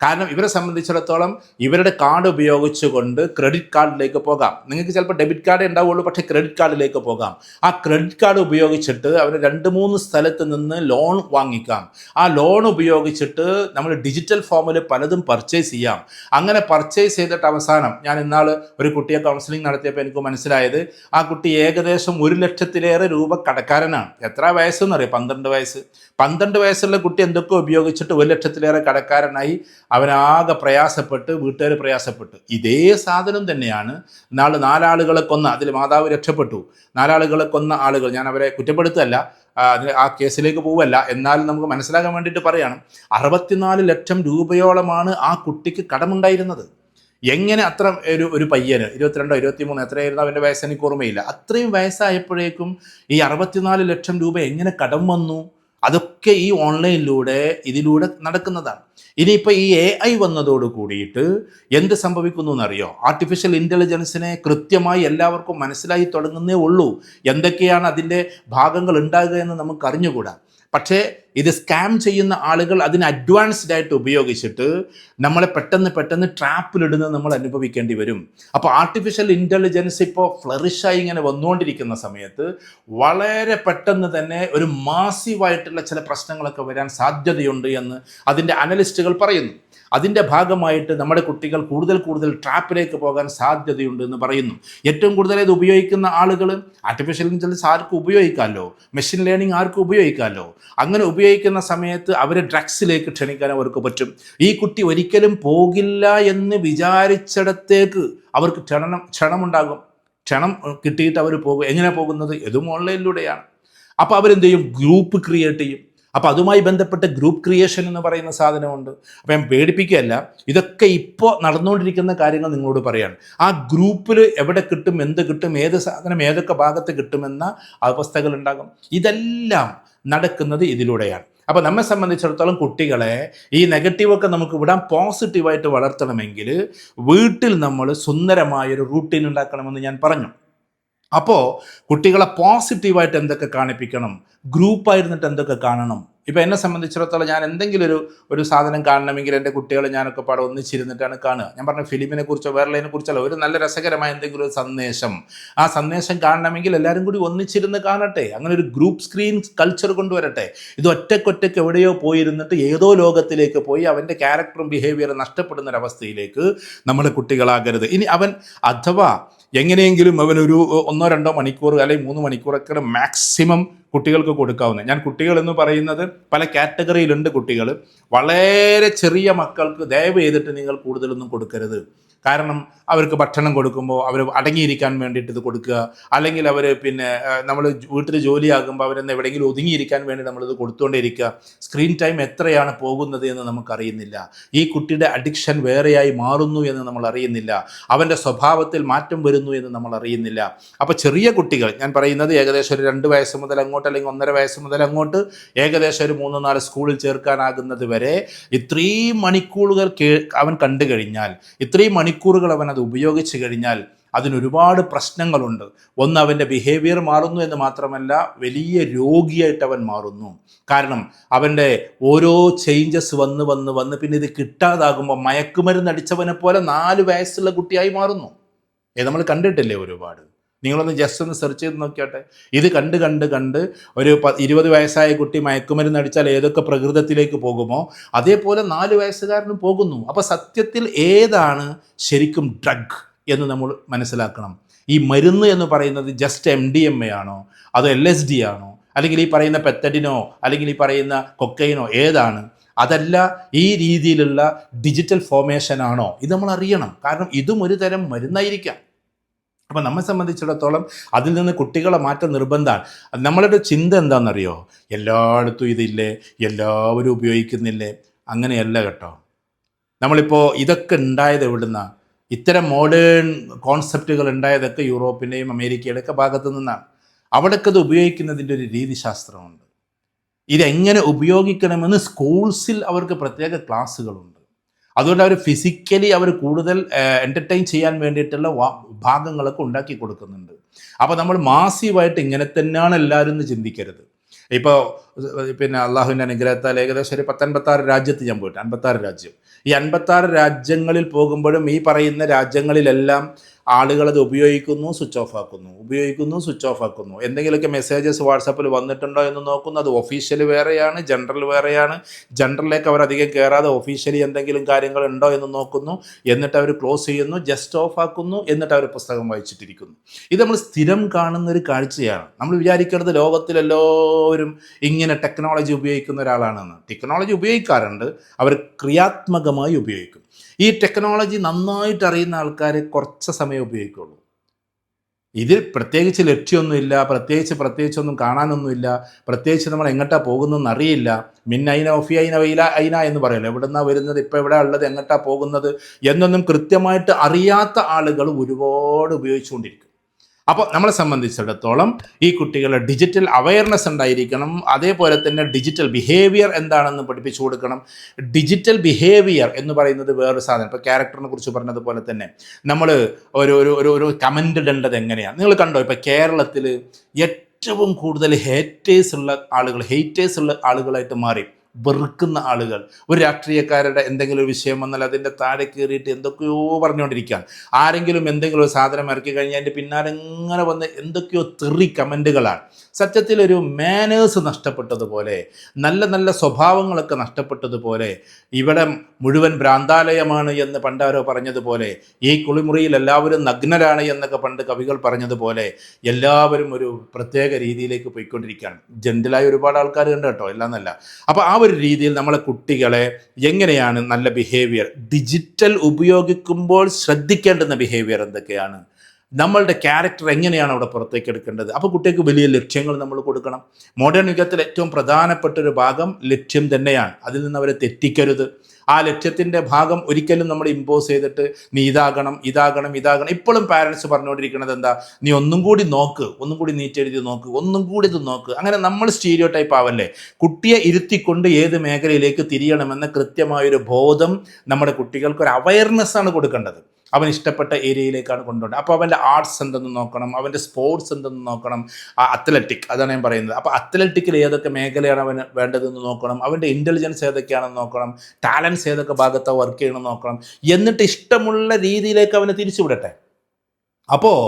കാരണം ഇവരെ സംബന്ധിച്ചിടത്തോളം ഇവരുടെ കാർഡ് ഉപയോഗിച്ചുകൊണ്ട് ക്രെഡിറ്റ് കാർഡിലേക്ക് പോകാം. നിങ്ങൾക്ക് ചിലപ്പോൾ ഡെബിറ്റ് കാർഡേ ഉണ്ടാവുള്ളൂ, പക്ഷേ ക്രെഡിറ്റ് കാർഡിലേക്ക് പോകാം. ആ ക്രെഡിറ്റ് കാർഡ് ഉപയോഗിച്ചിട്ട് അവർ 2-3 സ്ഥലത്ത് നിന്ന് ലോൺ വാങ്ങിക്കാം. ആ ലോൺ ഉപയോഗിച്ചിട്ട് നമ്മൾ ഡിജിറ്റൽ ഫോമിൽ പലതും പർച്ചേസ് ചെയ്യാം. അങ്ങനെ പർച്ചേസ് ചെയ്തിട്ട് അവസാനം ഞാൻ ഇന്നാൾ ഒരു കുട്ടിയെ കൗൺസിലിംഗ് നടത്തിയപ്പോൾ എനിക്ക് മനസ്സിലായത് ആ കുട്ടി ഏകദേശം 1 ലക്ഷത്തിലേറെ രൂപ കടക്കാരനാണ്. എത്ര വയസ്സെന്നറിയാം? 12 വയസ്സ്. 12 വയസ്സുള്ള കുട്ടി എന്തൊക്കെ ഉപയോഗിച്ചിട്ട് 1 ലക്ഷത്തിലേറെ കടക്കാരനായി. അവനാകെ പ്രയാസപ്പെട്ട്, വീട്ടുകാർ പ്രയാസപ്പെട്ടു. ഇതേ സാധനം തന്നെയാണ് നാളെ 4 ആളുകളെ കൊന്ന, അതിൽ മാതാവ് രക്ഷപ്പെട്ടു, 4 ആളുകളെ കൊന്ന ആളുകൾ, ഞാൻ അവരെ കുറ്റപ്പെടുത്തല്ല, ആ കേസിലേക്ക് പോവല്ല, എന്നാലും നമുക്ക് മനസ്സിലാക്കാൻ വേണ്ടിയിട്ട് പറയാണ്, 64 ലക്ഷം രൂപയോളമാണ് ആ കുട്ടിക്ക് കടമുണ്ടായിരുന്നത്. എങ്ങനെ അത്ര ഒരു പയ്യന് 22 23 എത്രയായിരുന്നു അവൻ്റെ വയസ്സ് എനിക്ക് ഓർമ്മയില്ല, അത്രയും വയസ്സായപ്പോഴേക്കും ഈ 64 ലക്ഷം രൂപ എങ്ങനെ കടം വന്നു? അതൊക്കെ ഈ ഓൺലൈനിലൂടെ ഇതിലൂടെ നടക്കുന്നതാണ്. ഇനിയിപ്പോൾ ഈ AI വന്നതോട് കൂടിയിട്ട് എന്ത് സംഭവിക്കുന്നു എന്നറിയോ? ആർട്ടിഫിഷ്യൽ ഇൻ്റലിജൻസിനെ കൃത്യമായി എല്ലാവർക്കും മനസ്സിലായി തുടങ്ങുന്നേ ഉള്ളൂ. എന്തൊക്കെയാണ് അതിൻ്റെ ഭാഗങ്ങൾ ഉണ്ടാകുക എന്ന് നമുക്ക് അറിഞ്ഞുകൂടാ. പക്ഷേ ഇത് സ്കാം ചെയ്യുന്ന ആളുകൾ അതിന് അഡ്വാൻസ്ഡ് ആയിട്ട് ഉപയോഗിച്ചിട്ട് നമ്മളെ പെട്ടെന്ന് ട്രാപ്പിലിടുന്നത് നമ്മൾ അനുഭവിക്കേണ്ടി വരും. അപ്പോൾ ആർട്ടിഫിഷ്യൽ ഇൻ്റലിജൻസ് ഇപ്പോൾ ഫ്ലറിഷായി ഇങ്ങനെ വന്നുകൊണ്ടിരിക്കുന്ന സമയത്ത് വളരെ പെട്ടെന്ന് തന്നെ ഒരു മാസീവായിട്ടുള്ള ചില പ്രശ്നങ്ങളൊക്കെ വരാൻ സാധ്യതയുണ്ട് എന്ന് അതിൻ്റെ അനലിസ്റ്റുകൾ പറയുന്നു. അതിൻ്റെ ഭാഗമായിട്ട് നമ്മുടെ കുട്ടികൾ കൂടുതൽ ട്രാപ്പിലേക്ക് പോകാൻ സാധ്യതയുണ്ട് എന്ന് പറയുന്നു. ഏറ്റവും കൂടുതൽ ഇത് ഉപയോഗിക്കുന്ന ആളുകൾ ആർട്ടിഫിഷ്യൽ ഇൻ്റലിജൻസ് ആർക്കും ഉപയോഗിക്കാമല്ലോ, മെഷീൻ ലേണിംഗ് ആർക്കും ഉപയോഗിക്കാമല്ലോ. അങ്ങനെ ഉപയോഗിക്കുന്ന സമയത്ത് അവരെ ഡ്രഗ്സിലേക്ക് ക്ഷണിക്കാൻ അവർക്ക് പറ്റും. ഈ കുട്ടി ഒരിക്കലും പോകില്ല എന്ന് വിചാരിച്ചിടത്തേക്ക് അവർക്ക് ക്ഷണമുണ്ടാകും. ക്ഷണം കിട്ടിയിട്ട് അവർ പോകും. എങ്ങനെ പോകുന്നത്? ഇതും ഓൺലൈനിലൂടെയാണ്. അപ്പോൾ അവരെന്ത് ചെയ്യും? ഗ്രൂപ്പ് ക്രിയേറ്റ് ചെയ്യും. അപ്പോൾ അതുമായി ബന്ധപ്പെട്ട ഗ്രൂപ്പ് ക്രിയേഷൻ എന്ന് പറയുന്ന സാധനമുണ്ട്. അപ്പോൾ ഞാൻ പേടിപ്പിക്കുകയല്ല, ഇതൊക്കെ ഇപ്പോൾ നടന്നുകൊണ്ടിരിക്കുന്ന കാര്യങ്ങൾ നിങ്ങളോട് പറയാണ്. ആ ഗ്രൂപ്പിൽ എവിടെ കിട്ടും, എന്ത് കിട്ടും, ഏത് സാധനം ഏതൊക്കെ ഭാഗത്ത് കിട്ടുമെന്ന അവസ്ഥകൾ ഉണ്ടാകും. ഇതെല്ലാം നടക്കുന്നത് ഇതിലൂടെയാണ്. അപ്പോൾ നമ്മെ സംബന്ധിച്ചിടത്തോളം കുട്ടികളെ ഈ നെഗറ്റീവൊക്കെ നമുക്ക് വിടാൻ പോസിറ്റീവായിട്ട് വളർത്തണമെങ്കിൽ വീട്ടിൽ നമ്മൾ സുന്ദരമായൊരു റൂട്ടീൻ ഉണ്ടാക്കണമെന്ന് ഞാൻ പറഞ്ഞു. അപ്പോൾ കുട്ടികളെ പോസിറ്റീവായിട്ട് എന്തൊക്കെ കാണിപ്പിക്കണം, ഗ്രൂപ്പായിരുന്നിട്ട് എന്തൊക്കെ കാണണം. ഇപ്പോൾ എന്നെ സംബന്ധിച്ചിടത്തോളം ഞാൻ എന്തെങ്കിലും ഒരു സാധനം കാണണമെങ്കിൽ എൻ്റെ കുട്ടികൾ ഞാനൊക്കെ പാടെ ഒന്നിച്ചിരുന്നിട്ടാണ് കാണുക. ഞാൻ പറഞ്ഞ ഫിലിമിനെ കുറിച്ചോ വേറെതിനെ കുറിച്ചല്ല, ഒരു നല്ല രസകരമായ എന്തെങ്കിലും ഒരു സന്ദേശം, ആ സന്ദേശം കാണണമെങ്കിൽ എല്ലാവരും കൂടി ഒന്നിച്ചിരുന്ന് കാണട്ടെ. അങ്ങനെ ഒരു ഗ്രൂപ്പ് സ്ക്രീൻ കൾച്ചർ കൊണ്ടുവരട്ടെ. ഇത് ഒറ്റയ്ക്ക് എവിടെയോ പോയിരുന്നിട്ട് ഏതോ ലോകത്തിലേക്ക് പോയി അവൻ്റെ ക്യാരക്ടറും ബിഹേവിയറും നഷ്ടപ്പെടുന്നൊരവസ്ഥയിലേക്ക് നമ്മുടെ കുട്ടികളാകരുത്. ഇനി അവൻ അഥവാ എങ്ങനെയെങ്കിലും അവനൊരു 1-2 മണിക്കൂർ അല്ലെങ്കിൽ 3 മണിക്കൂറൊക്കെ മാക്സിമം കുട്ടികൾക്ക് കൊടുക്കാവുന്നത്. ഞാൻ കുട്ടികൾ എന്ന് പറയുന്നത് പല കാറ്റഗറിയിലുണ്ട് കുട്ടികൾ. വളരെ ചെറിയ മക്കൾക്ക് ദയവ് ചെയ്തിട്ട് നിങ്ങൾ കൂടുതലൊന്നും കൊടുക്കരുത്. കാരണം അവർക്ക് ഭക്ഷണം കൊടുക്കുമ്പോൾ അവർ അടങ്ങിയിരിക്കാൻ വേണ്ടിയിട്ട് ഇത് കൊടുക്കുക, അല്ലെങ്കിൽ അവർ നമ്മൾ വീട്ടിൽ ജോലിയാകുമ്പോൾ അവരെന്ന് എവിടെയെങ്കിലും ഒതുങ്ങിയിരിക്കാൻ വേണ്ടി നമ്മളിത് കൊടുത്തുകൊണ്ടേയിരിക്കുക. സ്ക്രീൻ ടൈം എത്രയാണ് പോകുന്നത് എന്ന് നമുക്കറിയുന്നില്ല. ഈ കുട്ടിയുടെ അഡിക്ഷൻ വേറെയായി മാറുന്നു എന്ന് നമ്മൾ അറിയുന്നില്ല. അവൻ്റെ സ്വഭാവത്തിൽ മാറ്റം വരുന്നു എന്ന് നമ്മൾ അറിയുന്നില്ല. അപ്പോൾ ചെറിയ കുട്ടികൾ, ഞാൻ പറയുന്നത് ഏകദേശം ഒരു 2 വയസ്സ് മുതൽ അങ്ങോട്ട്, അല്ലെങ്കിൽ 1.5 വയസ്സ് മുതൽ അങ്ങോട്ട്, ഏകദേശം ഒരു 3-4 സ്കൂളിൽ ചേർക്കാനാകുന്നത് വരെ ഇത്രയും മണിക്കൂറുകൾ അവൻ കണ്ടു കഴിഞ്ഞാൽ, ഇത്രയും മണിക്കൂറുകൾ അവൻ അത് ഉപയോഗിച്ച് കഴിഞ്ഞാൽ അതിനൊരുപാട് പ്രശ്നങ്ങളുണ്ട്. ഒന്ന്, അവൻ്റെ ബിഹേവിയർ മാറുന്നു എന്ന് മാത്രമല്ല, വലിയ രോഗിയായിട്ട് അവൻ മാറുന്നു. കാരണം അവൻ്റെ ഓരോ ചേഞ്ചസ് വന്ന് പിന്നെ ഇത് കിട്ടാതാകുമ്പോൾ മയക്കുമരുന്ന് അടിച്ചവനെ പോലെ 4 വയസ്സുള്ള കുട്ടിയായി മാറുന്നു. നമ്മൾ കണ്ടിട്ടില്ലേ ഒരുപാട്. നിങ്ങളൊന്ന് ജസ്റ്റ് ഒന്ന് സെർച്ച് ചെയ്ത് നോക്കിയാട്ടെ. ഇത് കണ്ട് ഒരു 20 വയസ്സായ കുട്ടി മയക്കുമരുന്ന് അടിച്ചാൽ ഏതൊക്കെ പ്രകൃതത്തിലേക്ക് പോകുമോ അതേപോലെ 4 വയസ്സുകാരനും പോകുന്നു. അപ്പോൾ സത്യത്തിൽ ഏതാണ് ശരിക്കും ഡ്രഗ് എന്ന് നമ്മൾ മനസ്സിലാക്കണം. ഈ മരുന്ന് എന്ന് പറയുന്നത് ജസ്റ്റ് MDMA ആണോ, അതോ LSD ആണോ, അല്ലെങ്കിൽ ഈ പറയുന്ന പെത്തഡിനോ, അല്ലെങ്കിൽ ഈ പറയുന്ന കൊക്കൈനോ, ഏതാണ്? അതല്ല ഈ രീതിയിലുള്ള ഡിജിറ്റൽ ഫോർമേഷൻ ആണോ? ഇത് നമ്മൾ അറിയണം. കാരണം ഇതും ഒരു തരം മരുന്നായിരിക്കാം. അപ്പോൾ നമ്മെ സംബന്ധിച്ചിടത്തോളം അതിൽ നിന്ന് കുട്ടികളെ മാറ്റം നിർബന്ധമാണ്. നമ്മളുടെ ചിന്ത എന്താണെന്നറിയോ? എല്ലായിടത്തും ഇതില്ലേ, എല്ലാവരും ഉപയോഗിക്കുന്നില്ലേ? അങ്ങനെയല്ല കേട്ടോ. നമ്മളിപ്പോൾ ഇതൊക്കെ ഉണ്ടായത് എവിടുന്നാണ്? ഇത്തരം മോഡേൺ കോൺസെപ്റ്റുകൾ ഉണ്ടായതൊക്കെ യൂറോപ്പിൻ്റെയും അമേരിക്കയുടെ ഒക്കെ ഭാഗത്തു നിന്നാണ്. അവിടെയൊക്കെ ഇത് ഉപയോഗിക്കുന്നതിൻ്റെ ഒരു രീതിശാസ്ത്രമുണ്ട്. ഇതെങ്ങനെ ഉപയോഗിക്കണമെന്ന് സ്കൂൾസിൽ അവർക്ക് പ്രത്യേക ക്ലാസ്സുകളുണ്ട്. അതുകൊണ്ട് അവർ ഫിസിക്കലി അവർ കൂടുതൽ എൻ്റർടൈൻ ചെയ്യാൻ വേണ്ടിയിട്ടുള്ള ഭാഗങ്ങളൊക്കെ ഉണ്ടാക്കി കൊടുക്കുന്നുണ്ട്. അപ്പോൾ നമ്മൾ മാസീവായിട്ട് ഇങ്ങനെ തന്നെയാണ് എല്ലാവരും എന്ന് ചിന്തിക്കരുത്. ഇപ്പോൾ പിന്നെ അള്ളാഹുവിൻ്റെ അനുഗ്രഹത്താൽ ഏകദേശം ഒരു 56 രാജ്യത്ത് ഞാൻ പോയിട്ട് 56 രാജ്യം. ഈ 56 രാജ്യങ്ങളിൽ പോകുമ്പോഴും ഈ പറയുന്ന രാജ്യങ്ങളിലെല്ലാം ആളുകളത് ഉപയോഗിക്കുന്നു, സ്വിച്ച് ഓഫ് ആക്കുന്നു, ഉപയോഗിക്കുന്നു, സ്വിച്ച് ഓഫ് ആക്കുന്നു. എന്തെങ്കിലുമൊക്കെ മെസ്സേജസ് വാട്സാപ്പിൽ വന്നിട്ടുണ്ടോ എന്ന് നോക്കുന്നു. അത് ഒഫീഷ്യൽ വേറെയാണ്, ജനറൽ വേറെയാണ്. ജനറലിലേക്ക് അവർ അധികം കയറാതെ ഒഫീഷ്യലി എന്തെങ്കിലും കാര്യങ്ങൾ ഉണ്ടോ എന്ന് നോക്കുന്നു. എന്നിട്ട് അവർ ക്ലോസ് ചെയ്യുന്നു, ജസ്റ്റ് ഓഫ് ആക്കുന്നു, എന്നിട്ട് അവർ പുസ്തകം വായിച്ചിട്ടിരിക്കുന്നു. ഇത് നമ്മൾ സ്ഥിരം കാണുന്ന ഒരു കാഴ്ചയാണ്. നമ്മൾ വിചാരിക്കുന്നത് ലോകത്തിലെല്ലാവരും ഇങ്ങനെ ടെക്നോളജി ഉപയോഗിക്കുന്ന ഒരാളാണെന്ന്. ടെക്നോളജി ഉപയോഗിക്കാറുണ്ട്, അവർ ക്രിയാത്മകമായി ഉപയോഗിക്കും. ഈ ടെക്നോളജി നന്നായിട്ട് അറിയുന്ന ആൾക്കാർ കുറച്ച് സമയം ഉപയോഗിക്കുള്ളൂ. ഇതിൽ പ്രത്യേകിച്ച് ലക്ഷ്യമൊന്നുമില്ല, പ്രത്യേകിച്ചൊന്നും കാണാനൊന്നുമില്ല, പ്രത്യേകിച്ച് നമ്മൾ എങ്ങോട്ടാണ് പോകുന്നതെന്ന് അറിയില്ല. മിന്നൈന ഒഫി ഐന വെയില ഐന എന്ന് പറയുമല്ലോ, എവിടുന്നാണ് വരുന്നത്, ഇപ്പോൾ എവിടെ ഉള്ളത്, എങ്ങോട്ടാണ് പോകുന്നത് എന്നൊന്നും കൃത്യമായിട്ട് അറിയാത്ത ആളുകൾ ഒരുപാട് ഉപയോഗിച്ചുകൊണ്ടിരിക്കും. അപ്പോൾ നമ്മളെ സംബന്ധിച്ചിടത്തോളം ഈ കുട്ടികളെ ഡിജിറ്റൽ അവയർനെസ് ഉണ്ടായിരിക്കണം. അതേപോലെ തന്നെ ഡിജിറ്റൽ ബിഹേവിയർ എന്താണെന്ന് പഠിപ്പിച്ചു കൊടുക്കണം. ഡിജിറ്റൽ ബിഹേവിയർ എന്ന് പറയുന്നത് വേറൊരു സാധനം. ഇപ്പോൾ ക്യാരക്ടറിനെ കുറിച്ച് പറഞ്ഞതുപോലെ തന്നെ നമ്മൾ ഒരു കമൻ്റ് ഇടേണ്ടത് എങ്ങനെയാണ്. നിങ്ങൾ കണ്ടോ, ഇപ്പോൾ കേരളത്തിൽ ഏറ്റവും കൂടുതൽ ഹേറ്റേഴ്സ് ഉള്ള ആളുകളായിട്ട് മാറി. വെറുക്കുന്ന ആളുകൾ, ഒരു രാഷ്ട്രീയക്കാരുടെ എന്തെങ്കിലും ഒരു വിഷയം വന്നാൽ അതിൻ്റെ താഴെ കയറിയിട്ട് എന്തൊക്കെയോ പറഞ്ഞുകൊണ്ടിരിക്കുകയാണ്. ആരെങ്കിലും എന്തെങ്കിലും ഒരു സാധനം ഇറക്കി കഴിഞ്ഞാൽ അതിൻ്റെ പിന്നാലെ ഇങ്ങനെ വന്ന് എന്തൊക്കെയോ തെറി കമൻറ്റുകളാണ്. സത്യത്തിൽ ഒരു മാനേഴ്സ് നഷ്ടപ്പെട്ടതുപോലെ, നല്ല നല്ല സ്വഭാവങ്ങളൊക്കെ നഷ്ടപ്പെട്ടതുപോലെ, ഇവിടെ മുഴുവൻ ഭ്രാന്താലയമാണ് എന്ന് പണ്ടാരോ പറഞ്ഞതുപോലെ, ഈ കുളിമുറിയിൽ എല്ലാവരും നഗ്നരാണ് എന്നൊക്കെ പണ്ട് കവികൾ പറഞ്ഞതുപോലെ, എല്ലാവരും ഒരു പ്രത്യേക രീതിയിലേക്ക് പോയിക്കൊണ്ടിരിക്കുകയാണ്. ജെന്റിലായ ഒരുപാട് ആൾക്കാർ ഉണ്ട് കേട്ടോ, എല്ലാം നല്ല. അപ്പോൾ ആ ഒരു രീതിയിൽ നമ്മളെ കുട്ടികളെ എങ്ങനെയാണ് നല്ല ബിഹേവിയർ, ഡിജിറ്റൽ ഉപയോഗിക്കുമ്പോൾ ശ്രദ്ധിക്കേണ്ടുന്ന ബിഹേവിയർ എന്തൊക്കെയാണ്, നമ്മളുടെ ക്യാരക്ടർ എങ്ങനെയാണ് അവിടെ പുറത്തേക്ക് എടുക്കേണ്ടത്. അപ്പോൾ കുട്ടികൾക്ക് വലിയ ലക്ഷ്യങ്ങൾ നമ്മൾ കൊടുക്കണം. മോഡേൺ യുഗത്തിൽ ഏറ്റവും പ്രധാനപ്പെട്ട ഒരു ഭാഗം ലക്ഷ്യം തന്നെയാണ്. അതിൽ നിന്ന് അവരെ തെറ്റിക്കരുത്. ആ ലക്ഷ്യത്തിൻ്റെ ഭാഗം ഒരിക്കലും നമ്മൾ ഇമ്പോസ് ചെയ്തിട്ട് നീ ഇതാകണം. ഇപ്പോഴും പാരൻസ് പറഞ്ഞുകൊണ്ടിരിക്കുന്നത് എന്താ, നീ ഒന്നും കൂടി നോക്ക്, ഒന്നും കൂടി നീറ്റെഴുതി നോക്ക്, ഒന്നും കൂടി ഇത് നോക്ക്. അങ്ങനെ നമ്മൾ സ്റ്റീരിയോ ടൈപ്പ് ആവല്ലേ. കുട്ടിയെ ഇരുത്തിക്കൊണ്ട് ഏത് മേഖലയിലേക്ക് തിരിയണമെന്ന കൃത്യമായൊരു ബോധം നമ്മുടെ കുട്ടികൾക്ക് ഒരു അവയർനെസ്സാണ് കൊടുക്കേണ്ടത്. അവൻ ഇഷ്ടപ്പെട്ട ഏരിയയിലേക്കാണ് കൊണ്ടുപോകേണ്ടത്. അപ്പോൾ അവൻ്റെ ആർട്സ് എന്തെന്ന് നോക്കണം, അവൻ്റെ സ്പോർട്സ് എന്തെന്ന് നോക്കണം, അത്ലറ്റിക്, അതാണ് ഞാൻ പറയുന്നത്. അപ്പോൾ അത്ലറ്റിക്കിൽ ഏതൊക്കെ മേഖലയാണ് അവന് വേണ്ടതെന്ന് നോക്കണം, അവൻ്റെ ഇൻ്റലിജൻസ് ഏതൊക്കെയാണെന്ന് നോക്കണം, ടാലൻസ് ഏതൊക്കെ ഭാഗത്താണ് വർക്ക് ചെയ്യണമെന്ന് നോക്കണം. എന്നിട്ട് ഇഷ്ടമുള്ള രീതിയിലേക്ക് അവനെ തിരിച്ചുവിടട്ടെ. അപ്പോൾ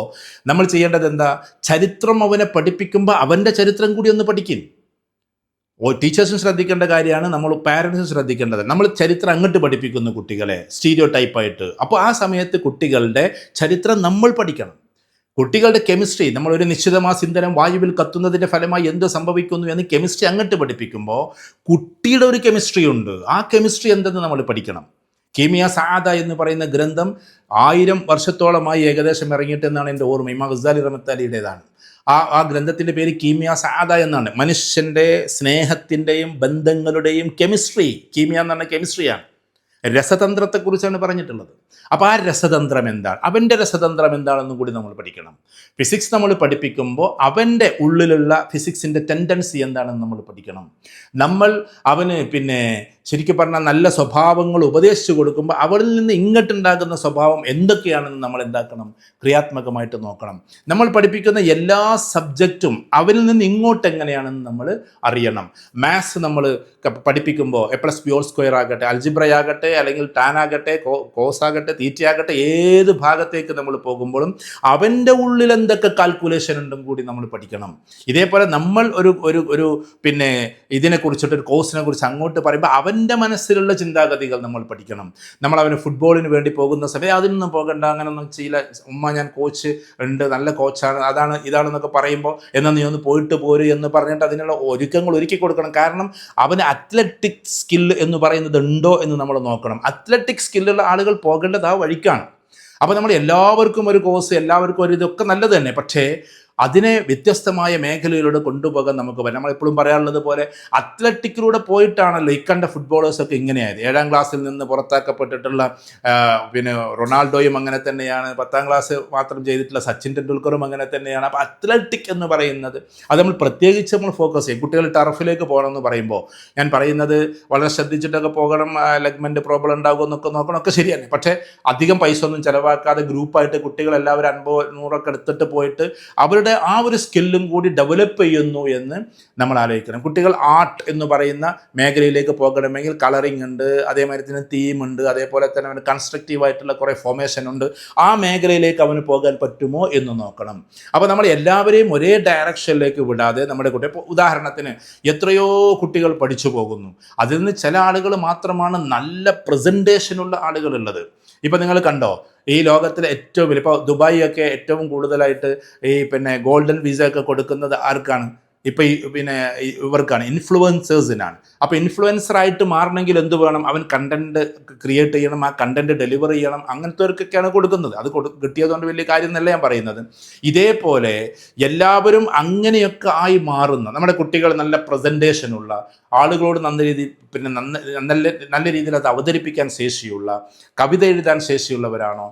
നമ്മൾ ചെയ്യേണ്ടത് എന്താ, ചരിത്രം അവനെ പഠിപ്പിക്കുമ്പോൾ അവൻ്റെ ചരിത്രം കൂടി ഒന്ന് പഠിക്കും. ടീച്ചേഴ്സും ശ്രദ്ധിക്കേണ്ട കാര്യമാണ്, നമ്മൾ പാരൻസും ശ്രദ്ധിക്കേണ്ടത്. നമ്മൾ ചരിത്രം അങ്ങോട്ട് പഠിപ്പിക്കുന്നു കുട്ടികളെ സ്റ്റീരിയോ ടൈപ്പായിട്ട്. അപ്പോൾ ആ സമയത്ത് കുട്ടികളുടെ ചരിത്രം നമ്മൾ പഠിക്കണം. കുട്ടികളുടെ കെമിസ്ട്രി, നമ്മളൊരു നിശ്ചിത മാസ് ഇന്ധനം വായുവിൽ കത്തുന്നതിൻ്റെ ഫലമായി എന്ത് സംഭവിക്കുന്നു എന്ന് കെമിസ്ട്രി അങ്ങോട്ട് പഠിപ്പിക്കുമ്പോൾ കുട്ടിയുടെ ഒരു കെമിസ്ട്രി ഉണ്ട്. ആ കെമിസ്ട്രി എന്തെന്ന് നമ്മൾ പഠിക്കണം. കീമിയ സാദ എന്ന് പറയുന്ന ഗ്രന്ഥം 1000 വർഷത്തോളമായി ഏകദേശം ഇറങ്ങിയിട്ടെന്നാണ് എൻ്റെ ഓർമ്മ. ഇമാം ഗസാലി റഹ്മത്തുള്ളാഹിയുടേതാണ്. ആ ഗ്രന്ഥത്തിൻ്റെ പേര് കീമിയ സാദ എന്നാണ്. മനുഷ്യൻ്റെ സ്നേഹത്തിൻ്റെയും ബന്ധങ്ങളുടെയും കെമിസ്ട്രി. കീമിയ എന്ന് പറഞ്ഞ കെമിസ്ട്രിയാണ്. രസതന്ത്രത്തെക്കുറിച്ചാണ് പറഞ്ഞിട്ടുള്ളത്. അപ്പോൾ ആ രസതന്ത്രം എന്താണ്, അവൻ്റെ രസതന്ത്രം എന്താണെന്നും കൂടി നമ്മൾ പഠിക്കണം. ഫിസിക്സ് നമ്മൾ പഠിപ്പിക്കുമ്പോൾ അവൻ്റെ ഉള്ളിലുള്ള ഫിസിക്സിൻ്റെ ടെൻഡൻസി എന്താണെന്ന് നമ്മൾ പഠിക്കണം. അവന് ശരിക്കും പറഞ്ഞാൽ നല്ല സ്വഭാവങ്ങൾ ഉപദേശിച്ചു കൊടുക്കുമ്പോൾ അവരിൽ നിന്ന് ഇങ്ങോട്ടുണ്ടാകുന്ന സ്വഭാവം എന്തൊക്കെയാണെന്ന് നമ്മൾ എന്താക്കണം, ക്രിയാത്മകമായിട്ട് നോക്കണം. നമ്മൾ പഠിപ്പിക്കുന്ന എല്ലാ സബ്ജക്റ്റും അവരിൽ നിന്ന് ഇങ്ങോട്ട് എങ്ങനെയാണെന്ന് നമ്മൾ അറിയണം. മാത്സ് നമ്മൾ പഠിപ്പിക്കുമ്പോൾ A+B² ആകട്ടെ, അൽജിബ്രയാകട്ടെ, അല്ലെങ്കിൽ ടാൻ ആകട്ടെ, കോസ് ആകട്ടെ, തീറ്റയാകട്ടെ, ഏത് ഭാഗത്തേക്ക് നമ്മൾ പോകുമ്പോഴും അവൻ്റെ ഉള്ളിൽ എന്തൊക്കെ കാൽക്കുലേഷൻ ഉണ്ടും കൂടി നമ്മൾ പഠിക്കണം. ഇതേപോലെ നമ്മൾ ഒരു ഇതിനെക്കുറിച്ചിട്ട്, ഒരു കോഴ്സിനെ കുറിച്ച് അങ്ങോട്ട് പറയുമ്പോൾ അവൻ്റെ മനസ്സിലുള്ള ചിന്താഗതികൾ നമ്മൾ പഠിക്കണം. നമ്മൾ അവന് ഫുട്ബോളിന് വേണ്ടി പോകുന്ന സമയം അതിനൊന്നും പോകണ്ട, അങ്ങനെയൊന്നും ചെയ്യില്ല, ഉമ്മ ഞാൻ കോച്ച് ഉണ്ട്, നല്ല കോച്ചാണ്, ഇതാണെന്നൊക്കെ പറയുമ്പോൾ എന്നാൽ നീ ഒന്ന് പോയിട്ട് പോര് എന്ന് പറഞ്ഞിട്ട് അതിനുള്ള ഒരുക്കങ്ങൾ ഒരുക്കി കൊടുക്കണം. കാരണം അവന് അത്ലറ്റിക് സ്കില്ല് എന്ന് പറയുന്നത് ഉണ്ടോ എന്ന് നമ്മൾ നോക്കണം. അത്ലറ്റിക് സ്കില്ലുള്ള ആളുകൾ പോകേണ്ടത് ആ വഴിക്കാണ്. അപ്പോൾ നമ്മൾ എല്ലാവർക്കും ഒരു കോഴ്സ്, എല്ലാവർക്കും ഒരു ഇതൊക്കെ നല്ലത് തന്നെ, പക്ഷേ അതിനെ വ്യത്യസ്തമായ മേഖലയിലൂടെ കൊണ്ടുപോകാൻ നമുക്ക് പറ്റും. നമ്മളെപ്പോഴും പറയാറുള്ളത് പോലെ അത്ലറ്റിക്കിലൂടെ പോയിട്ടാണല്ലോ ഇക്കണ്ട ഫുട്ബോളേഴ്സൊക്കെ ഇങ്ങനെയായത്. 7ാം ക്ലാസ്സിൽ നിന്ന് പുറത്താക്കപ്പെട്ടിട്ടുള്ള റൊണാൾഡോയും അങ്ങനെ തന്നെയാണ്. 10ാം ക്ലാസ് മാത്രം ചെയ്തിട്ടുള്ള സച്ചിൻ ടെണ്ടുൽക്കറും അങ്ങനെ തന്നെയാണ്. അപ്പോൾ അത്ലറ്റിക് എന്ന് പറയുന്നത് അത് നമ്മൾ പ്രത്യേകിച്ച് നമ്മൾ ഫോക്കസ് ചെയ്യും. കുട്ടികൾ ടർഫിലേക്ക് പോകണമെന്ന് പറയുമ്പോൾ ഞാൻ പറയുന്നത് വളരെ ശ്രദ്ധിച്ചിട്ടൊക്കെ പോകണം. ലെഗ്മെൻറ്റ് പ്രോബ്ലം ഉണ്ടാകുമെന്നൊക്കെ നോക്കണം, ഒക്കെ ശരിയാണ്. പക്ഷേ അധികം പൈസ ഒന്നും ചിലവാക്കി ഒഴിവാക്കാതെ ഗ്രൂപ്പായിട്ട് കുട്ടികൾ എല്ലാവരും 50-100 എടുത്തിട്ട് പോയിട്ട് അവരുടെ ആ ഒരു സ്കില്ലും കൂടി ഡെവലപ്പ് ചെയ്യുന്നു എന്ന് നമ്മൾ ആലോചിക്കണം. കുട്ടികൾ ആർട്ട് എന്ന് പറയുന്ന മേഖലയിലേക്ക് പോകണമെങ്കിൽ കളറിംഗ് ഉണ്ട്, അതേമാതിരി തന്നെ തീം ഉണ്ട്, അതേപോലെ തന്നെ അവന് കൺസ്ട്രക്റ്റീവായിട്ടുള്ള കുറേ ഫോർമേഷൻ ഉണ്ട്. ആ മേഖലയിലേക്ക് അവന് പോകാൻ പറ്റുമോ എന്ന് നോക്കണം. അപ്പോൾ നമ്മൾ എല്ലാവരെയും ഒരേ ഡയറക്ഷനിലേക്ക് വിടാതെ നമ്മുടെ കുട്ടി, ഇപ്പോൾ ഉദാഹരണത്തിന് എത്രയോ കുട്ടികൾ പഠിച്ചു പോകുന്നു, അതിൽ നിന്ന് ചില ആളുകൾ മാത്രമാണ് നല്ല പ്രസൻറ്റേഷനുള്ള ആളുകളുള്ളത്. ഇപ്പം നിങ്ങൾ കണ്ടോ, ഈ ലോകത്തിലെ ഏറ്റവും വലിയ, ഇപ്പോൾ ദുബായ് ഒക്കെ ഏറ്റവും കൂടുതലായിട്ട് ഈ ഗോൾഡൻ വിസ ഒക്കെ കൊടുക്കുന്നത് ആർക്കാണ്? ഇപ്പം ഇവർക്കാണ്, ഇൻഫ്ലുവൻസേഴ്സിനാണ്. അപ്പോൾ ഇൻഫ്ലുവൻസറായിട്ട് മാറണമെങ്കിൽ എന്ത് വേണം? അവൻ കണ്ടന്റ് ക്രിയേറ്റ് ചെയ്യണം, ആ കണ്ടന്റ് ഡെലിവർ ചെയ്യണം. അങ്ങനത്തെവർക്കൊക്കെയാണ് കൊടുക്കുന്നത്. അത് കിട്ടിയതുകൊണ്ട് വലിയ കാര്യം എന്നല്ല ഞാൻ പറയുന്നത്. ഇതേപോലെ എല്ലാവരും അങ്ങനെയൊക്കെ ആയി മാറുന്ന നമ്മുടെ കുട്ടികൾ നല്ല പ്രസൻറ്റേഷനുള്ള, ആളുകളോട് നല്ല രീതിയിൽ നല്ല രീതിയിൽ അത് അവതരിപ്പിക്കാൻ ശേഷിയുള്ള, കവിത എഴുതാൻ ശേഷിയുള്ളവരാണോ,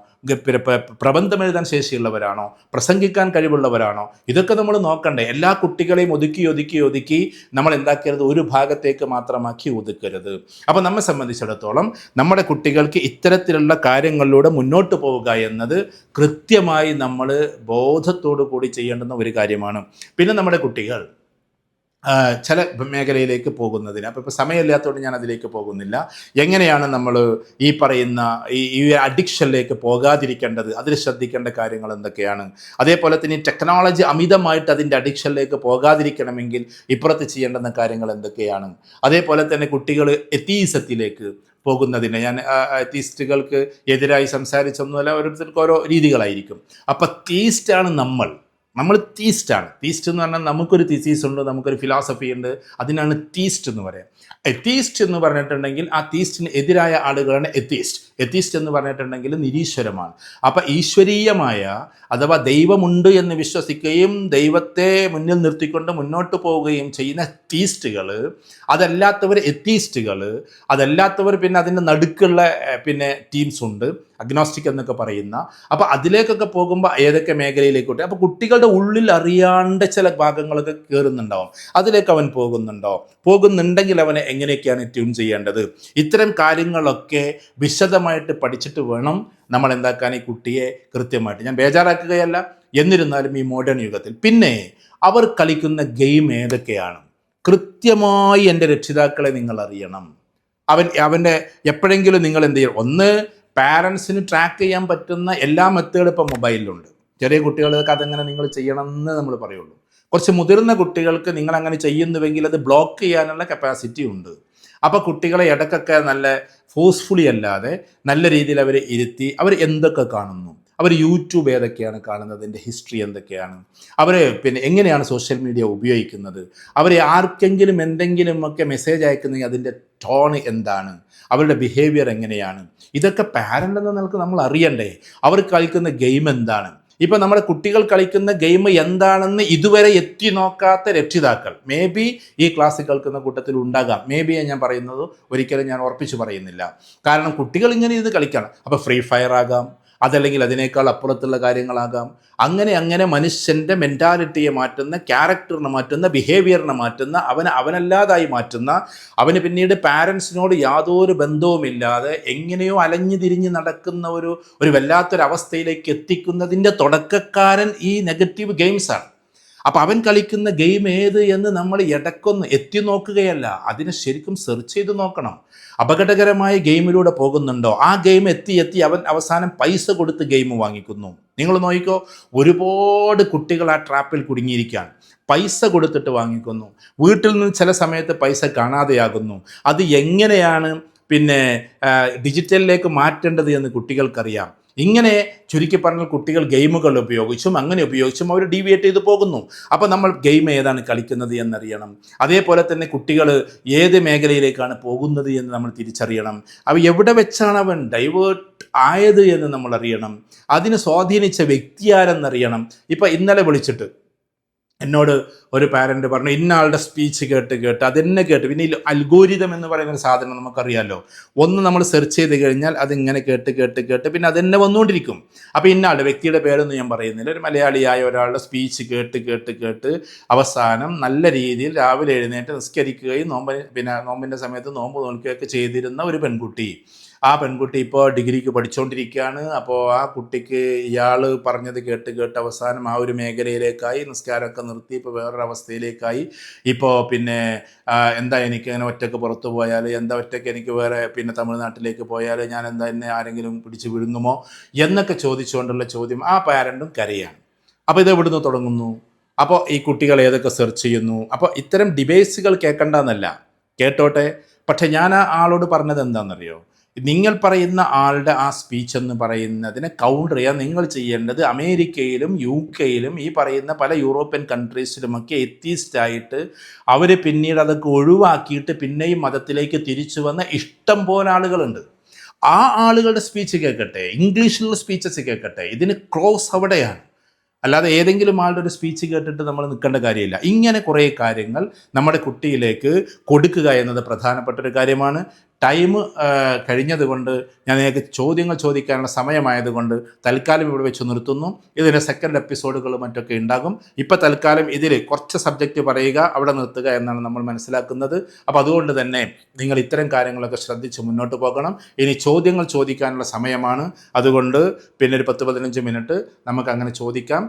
പ്രബന്ധം എഴുതാൻ ശേഷിയുള്ളവരാണോ, പ്രസംഗിക്കാൻ കഴിവുള്ളവരാണോ, ഇതൊക്കെ നമ്മൾ നോക്കണ്ടേ. എല്ലാ കുട്ടികളെയും ഒതുക്കി നമ്മൾ എന്താക്കരുത്, ഒരു ഭാഗത്തേക്ക് മാത്രമാക്കി ഒതുക്കരുത്. അപ്പോൾ നമ്മെ സംബന്ധിച്ചിടത്തോളം നമ്മുടെ കുട്ടികൾക്ക് ഇത്തരത്തിലുള്ള കാര്യങ്ങളിലൂടെ മുന്നോട്ട് പോവുക എന്നത് കൃത്യമായി നമ്മൾ ബോധത്തോടു കൂടി ചെയ്യേണ്ടുന്ന ഒരു കാര്യമാണ്. പിന്നെ നമ്മുടെ കുട്ടികൾ ചില മേഖലയിലേക്ക് പോകുന്നതിന്, അപ്പോൾ സമയമില്ലാത്തതുകൊണ്ട് ഞാൻ അതിലേക്ക് പോകുന്നില്ല. എങ്ങനെയാണ് നമ്മൾ ഈ പറയുന്ന ഈ അഡിക്ഷനിലേക്ക് പോകാതിരിക്കേണ്ടത്, അതിൽ ശ്രദ്ധിക്കേണ്ട കാര്യങ്ങൾ എന്തൊക്കെയാണ്, അതേപോലെ തന്നെ ഈ ടെക്നോളജി അമിതമായിട്ട് അതിൻ്റെ അഡിക്ഷനിലേക്ക് പോകാതിരിക്കണമെങ്കിൽ ഇപ്പുറത്ത് ചെയ്യേണ്ടുന്ന കാര്യങ്ങൾ എന്തൊക്കെയാണ്, അതേപോലെ തന്നെ കുട്ടികൾ എത്തീസത്തിലേക്ക് പോകുന്നതിന്, ഞാൻ എത്തീസ്റ്റുകൾക്ക് എതിരായി സംസാരിച്ചൊന്നുമല്ല, ഓരോരുത്തർക്ക് ഓരോ രീതികളായിരിക്കും. അപ്പോൾ തീസ്റ്റാണ് നമ്മൾ തീസ്റ്റാണ്. തീസ്റ്റ് എന്ന് പറഞ്ഞാൽ നമുക്കൊരു തീസീസ് ഉണ്ട്, നമുക്കൊരു ഫിലോസഫി ഉണ്ട്, അതിനാണ് തീസ്റ്റ് എന്ന് പറയാം. എത്തീസ്റ്റ് എന്ന് പറഞ്ഞിട്ടുണ്ടെങ്കിൽ ആ തീസ്റ്റിന് എതിരായ ആളുകളാണ് എത്തീസ്റ്റ് എന്ന് പറഞ്ഞിട്ടുണ്ടെങ്കിൽ നിരീശ്വരമാണ്. അപ്പം ഈശ്വരീയമായ, അഥവാ ദൈവമുണ്ട് എന്ന് വിശ്വസിക്കുകയും ദൈവത്തെ മുന്നിൽ നിർത്തിക്കൊണ്ട് മുന്നോട്ട് പോവുകയും ചെയ്യുന്ന തീസ്റ്റുകൾ, അതല്ലാത്തവർ എത്തീസ്റ്റുകൾ, അതല്ലാത്തവർ പിന്നെ അതിൻ്റെ നടുക്കുള്ള ടീംസ് ഉണ്ട്, അഗ്നോസ്റ്റിക് എന്നൊക്കെ പറയുന്ന. അപ്പോൾ അതിലേക്കൊക്കെ പോകുമ്പോൾ ഏതൊക്കെ മേഖലയിലേക്കോട്ടെ, അപ്പോൾ കുട്ടികളുടെ ഉള്ളിൽ അറിയാണ്ട് ചില ഭാഗങ്ങളൊക്കെ കയറുന്നുണ്ടാവും. അതിലേക്ക് അവൻ പോകുന്നുണ്ടെങ്കിൽ അവനെ എങ്ങനെയൊക്കെയാണ് ട്യൂൺ ചെയ്യേണ്ടത്, ഇത്തരം കാര്യങ്ങളൊക്കെ വിശദമായിട്ട് പഠിച്ചിട്ട് വേണം നമ്മൾ എന്താക്കാൻ ഈ കുട്ടിയെ കൃത്യമായിട്ട്. ഞാൻ ബേജാറാക്കുകയല്ല, എന്നിരുന്നാലും ഈ മോഡേൺ യുഗത്തിൽ പിന്നെ അവർ കളിക്കുന്ന ഗെയിം ഏതൊക്കെയാണ് കൃത്യമായി എൻ്റെ രക്ഷിതാക്കളെ നിങ്ങൾ അറിയണം. അവൻ്റെ എപ്പോഴെങ്കിലും നിങ്ങൾ എന്ത് ചെയ്യണം, ഒന്ന് പാരൻസിന് ട്രാക്ക് ചെയ്യാൻ പറ്റുന്ന എല്ലാ മെത്തേഡും ഇപ്പം മൊബൈലിലുണ്ട്. ചെറിയ കുട്ടികൾക്ക് അതെങ്ങനെ നിങ്ങൾ ചെയ്യണമെന്ന് നമ്മൾ പറയുള്ളൂ. കുറച്ച് മുതിർന്ന കുട്ടികൾക്ക് നിങ്ങൾ അങ്ങനെ ചെയ്യുന്നുവെങ്കിൽ അത് ബ്ലോക്ക് ചെയ്യാനുള്ള കപ്പാസിറ്റി ഉണ്ട്. അപ്പോൾ കുട്ടികളെ ഇടയ്ക്കൊക്കെ നല്ല ഫോഴ്സ്ഫുള്ളി അല്ലാതെ നല്ല രീതിയിൽ അവരെ ഇരുത്തി അവർ എന്തൊക്കെ കാണുന്നു, അവർ യൂട്യൂബ് ഏതൊക്കെയാണ് കാണുന്നത്, അതിൻ്റെ ഹിസ്റ്ററി എന്തൊക്കെയാണ്, അവർ എങ്ങനെയാണ് സോഷ്യൽ മീഡിയ ഉപയോഗിക്കുന്നത്, അവർ ആർക്കെങ്കിലും എന്തെങ്കിലുമൊക്കെ മെസ്സേജ് അയക്കുന്നെങ്കിൽ അതിൻ്റെ ടോൺ എന്താണ്, അവരുടെ ബിഹേവിയർ എങ്ങനെയാണ്, ഇതൊക്കെ പാരൻ്റ് എന്ന നിലക്ക് നമ്മൾ അറിയണ്ടേ. അവർ കളിക്കുന്ന ഗെയിം എന്താണ്, ഇപ്പം നമ്മുടെ കുട്ടികൾ കളിക്കുന്ന ഗെയിം എന്താണെന്ന് ഇതുവരെ എത്തി നോക്കാത്ത രക്ഷിതാക്കൾ മേ ബി ഈ ക്ലാസ്സിൽ കേൾക്കുന്ന കൂട്ടത്തിൽ ഉണ്ടാകാം. മേ ബി ഞാൻ പറയുന്നത് ഒരിക്കലും ഞാൻ ഉറപ്പിച്ച് പറയുന്നില്ല. കാരണം കുട്ടികൾ ഇങ്ങനെ ഇത് കളിക്കണം. അപ്പോൾ ഫ്രീ ഫയർ ആകാം, അതല്ലെങ്കിൽ അതിനേക്കാൾ അപ്പുറത്തുള്ള കാര്യങ്ങളാകാം. അങ്ങനെ മനുഷ്യൻ്റെ മെൻറ്റാലിറ്റിയെ മാറ്റുന്ന, ക്യാരക്ടറിനെ മാറ്റുന്ന, ബിഹേവിയറിനെ മാറ്റുന്ന, അവനല്ലാതായി മാറ്റുന്ന, അവന് പിന്നീട് പാരൻസിനോട് യാതൊരു ബന്ധവുമില്ലാതെ എങ്ങനെയോ അലഞ്ഞു തിരിഞ്ഞ് നടക്കുന്ന ഒരു വല്ലാത്തൊരവസ്ഥയിലേക്ക് എത്തിക്കുന്നതിൻ്റെ തുടക്കക്കാരൻ ഈ നെഗറ്റീവ് ഗെയിംസാണ്. അപ്പം അവൻ കളിക്കുന്ന ഗെയിം ഏത് എന്ന് നമ്മൾ ഇടയ്ക്കൊന്ന് എത്തി നോക്കുകയല്ല, അതിനെ ശരിക്കും സെർച്ച് ചെയ്ത് നോക്കണം. അപകടകരമായ ഗെയിമിലൂടെ പോകുന്നുണ്ടോ, ആ ഗെയിം എത്തി അവൻ അവസാനം പൈസ കൊടുത്ത് ഗെയിം വാങ്ങിക്കുന്നു. നിങ്ങൾ നോക്കിക്കോ, ഒരുപാട് കുട്ടികൾ ആ ട്രാപ്പിൽ കുടുങ്ങിയിരിക്കുകയാണ്. പൈസ കൊടുത്തിട്ട് വാങ്ങിക്കുന്നു, വീട്ടിൽ നിന്ന് ചില സമയത്ത് പൈസ കാണാതെയാകുന്നു. അത് എങ്ങനെയാണ് ഡിജിറ്റലിലേക്ക് മാറ്റേണ്ടത് എന്ന് കുട്ടികൾക്കറിയാം. ഇങ്ങനെ ചുരുക്കി പറഞ്ഞാൽ കുട്ടികൾ ഗെയിമുകൾ ഉപയോഗിച്ചും അവർ ഡീവിയേറ്റ് ചെയ്ത് പോകുന്നു. അപ്പോൾ നമ്മൾ ഗെയിം ഏതാണ് കളിക്കുന്നത് എന്നറിയണം. അതേപോലെ തന്നെ കുട്ടികൾ ഏത് മേഖലയിലേക്കാണ് പോകുന്നത് എന്ന് നമ്മൾ തിരിച്ചറിയണം. അവ എവിടെ വെച്ചാണ് അവൻ ഡൈവേർട്ട് ആയത് എന്ന് നമ്മൾ അറിയണം. അതിന് സ്വാധീനിച്ച വ്യക്തി ആരെന്നറിയണം. ഇപ്പം ഇന്നലെ വിളിച്ചിട്ട് എന്നോട് ഒരു പാരൻ്റ് പറഞ്ഞു, ഇന്ന ആളുടെ സ്പീച്ച് കേട്ട് അതെന്നെ കേട്ട്. പിന്നെ ഈ അൽഗോരിതം എന്ന് പറയുന്ന ഒരു സാധനം നമുക്കറിയാമല്ലോ. ഒന്ന് നമ്മൾ സെർച്ച് ചെയ്ത് കഴിഞ്ഞാൽ അതിങ്ങനെ കേട്ട് പിന്നെ അതെന്നെ വന്നുകൊണ്ടിരിക്കും. അപ്പോൾ ഇന്ന ആളുടെ വ്യക്തിയുടെ പേരൊന്നും ഞാൻ പറയുന്നില്ല, ഒരു മലയാളിയായ ഒരാളുടെ സ്പീച്ച് കേട്ട് അവസാനം നല്ല രീതിയിൽ രാവിലെ എഴുന്നേറ്റ് നിസ്കരിക്കുകയും നോമ്പിൻ്റെ സമയത്ത് നോമ്പ് നോക്കുകയൊക്കെ ചെയ്തിരുന്ന ഒരു പെൺകുട്ടി ആ പെൺകുട്ടി ഇപ്പോൾ ഡിഗ്രിക്ക് പഠിച്ചുകൊണ്ടിരിക്കുകയാണ്. അപ്പോൾ ആ കുട്ടിക്ക് ഇയാൾ പറഞ്ഞത് കേട്ട് കേട്ട് അവസാനം ആ ഒരു മേഖലയിലേക്കായി, നിസ്കാരമൊക്കെ നിർത്തി ഇപ്പോൾ വേറൊരു അവസ്ഥയിലേക്കായി. ഇപ്പോൾ പിന്നെ എന്താ എനിക്ക് അങ്ങനെ ഒറ്റയ്ക്ക് പുറത്തു പോയാൽ, എന്താ ഒറ്റയ്ക്ക് എനിക്ക് വേറെ പിന്നെ തമിഴ്നാട്ടിലേക്ക് പോയാൽ ഞാൻ എന്താ എന്നെ ആരെങ്കിലും പിടിച്ച് വിഴുങ്ങുമോ എന്നൊക്കെ ചോദിച്ചുകൊണ്ടുള്ള ചോദ്യം. ആ പാരൻറ്റും കരയാണ്. അപ്പോൾ ഇത് എവിടുന്ന് തുടങ്ങുന്നു? അപ്പോൾ ഈ കുട്ടികൾ ഏതൊക്കെ സെർച്ച് ചെയ്യുന്നു? അപ്പോൾ ഇത്തരം ഡിബേറ്റ്സുകൾ കേൾക്കണ്ടെന്നല്ല, കേട്ടോട്ടെ. പക്ഷെ ഞാൻ ആ ആളോട് പറഞ്ഞത് എന്താണെന്നറിയോ? നിങ്ങൾ പറയുന്ന ആളുടെ ആ സ്പീച്ച് എന്ന് പറയുന്നതിനെ കൗണ്ടർ ചെയ്യാൻ നിങ്ങൾ ചെയ്യേണ്ടത് അമേരിക്കയിലും UK-യിലും ഈ പറയുന്ന പല യൂറോപ്യൻ കൺട്രീസിലുമൊക്കെ എത്തീസ്റ്റായിട്ട് അവർ പിന്നീട് അതൊക്കെ ഒഴിവാക്കിയിട്ട് പിന്നെയും മതത്തിലേക്ക് തിരിച്ചു വന്ന ഇഷ്ടം പോലെ ആളുകളുണ്ട്. ആ ആളുകളുടെ സ്പീച്ച് കേൾക്കട്ടെ, ഇംഗ്ലീഷിലുള്ള സ്പീച്ചസ് കേൾക്കട്ടെ. ഇതിന് ക്രോസ് അവിടെയാണ്. അല്ലാതെ ഏതെങ്കിലും ആളുടെ ഒരു സ്പീച്ച് കേട്ടിട്ട് നമ്മൾ നിൽക്കേണ്ട കാര്യമില്ല. ഇങ്ങനെ കുറേ കാര്യങ്ങൾ നമ്മുടെ കുട്ടിയിലേക്ക് കൊടുക്കുക എന്നത് പ്രധാനപ്പെട്ട ഒരു കാര്യമാണ്. ടൈം കഴിഞ്ഞതുകൊണ്ട് ഞാൻ നിങ്ങൾക്ക് ചോദ്യങ്ങൾ ചോദിക്കാനുള്ള സമയമായതുകൊണ്ട് തൽക്കാലം ഇവിടെ വെച്ച് നിർത്തുന്നു. ഇതിൻ്റെ സെക്കൻഡ് എപ്പിസോഡുകൾ മറ്റൊക്കെ ഉണ്ടാകും. ഇപ്പോൾ തൽക്കാലം ഇതിൽ കുറച്ച് സബ്ജക്റ്റ് പറയുക, അവിടെ നിർത്തുക എന്നാണ് നമ്മൾ മനസ്സിലാക്കുന്നത്. അപ്പോൾ അതുകൊണ്ട് തന്നെ നിങ്ങൾ ഇത്തരം കാര്യങ്ങളൊക്കെ ശ്രദ്ധിച്ച് മുന്നോട്ട് പോകണം. ഇനി ചോദ്യങ്ങൾ ചോദിക്കാനുള്ള സമയമാണ്. അതുകൊണ്ട് പിന്നെ ഒരു 10-15 മിനിറ്റ് നമുക്ക് അങ്ങനെ ചോദിക്കാം.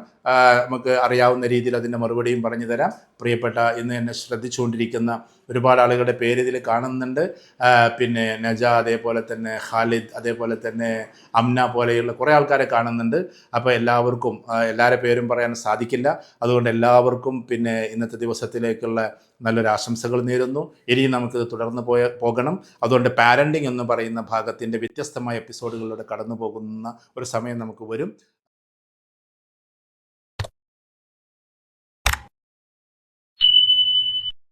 നമുക്ക് അറിയാവുന്ന രീതിയിൽ അതിൻ്റെ മറുപടിയും പറഞ്ഞു തരാം. പ്രിയപ്പെട്ട ഇന്ന് എന്നെ ശ്രദ്ധിച്ചുകൊണ്ടിരിക്കുന്ന ഒരുപാട് ആളുകളുടെ പേര് ഇതിൽ കാണുന്നുണ്ട്. പിന്നെ നജ, അതേപോലെ തന്നെ ഖാലിദ്, അതേപോലെ തന്നെ അംന പോലെയുള്ള കുറേ ആൾക്കാരെ കാണുന്നുണ്ട്. അപ്പോൾ എല്ലാവർക്കും എല്ലാവരുടെ പേരും പറയാൻ സാധിക്കില്ല. അതുകൊണ്ട് എല്ലാവർക്കും പിന്നെ ഇന്നത്തെ ദിവസത്തിലേക്കുള്ള നല്ലൊരു ആശംസകൾ നേരുന്നു. ഇനിയും നമുക്കിത് തുടർന്ന് പോകണം. അതുകൊണ്ട് പാരൻറ്റിങ് എന്ന് പറയുന്ന ഭാഗത്തിൻ്റെ വ്യത്യസ്തമായ എപ്പിസോഡുകളിലൂടെ കടന്നു പോകുന്ന ഒരു സമയം നമുക്ക് വരും.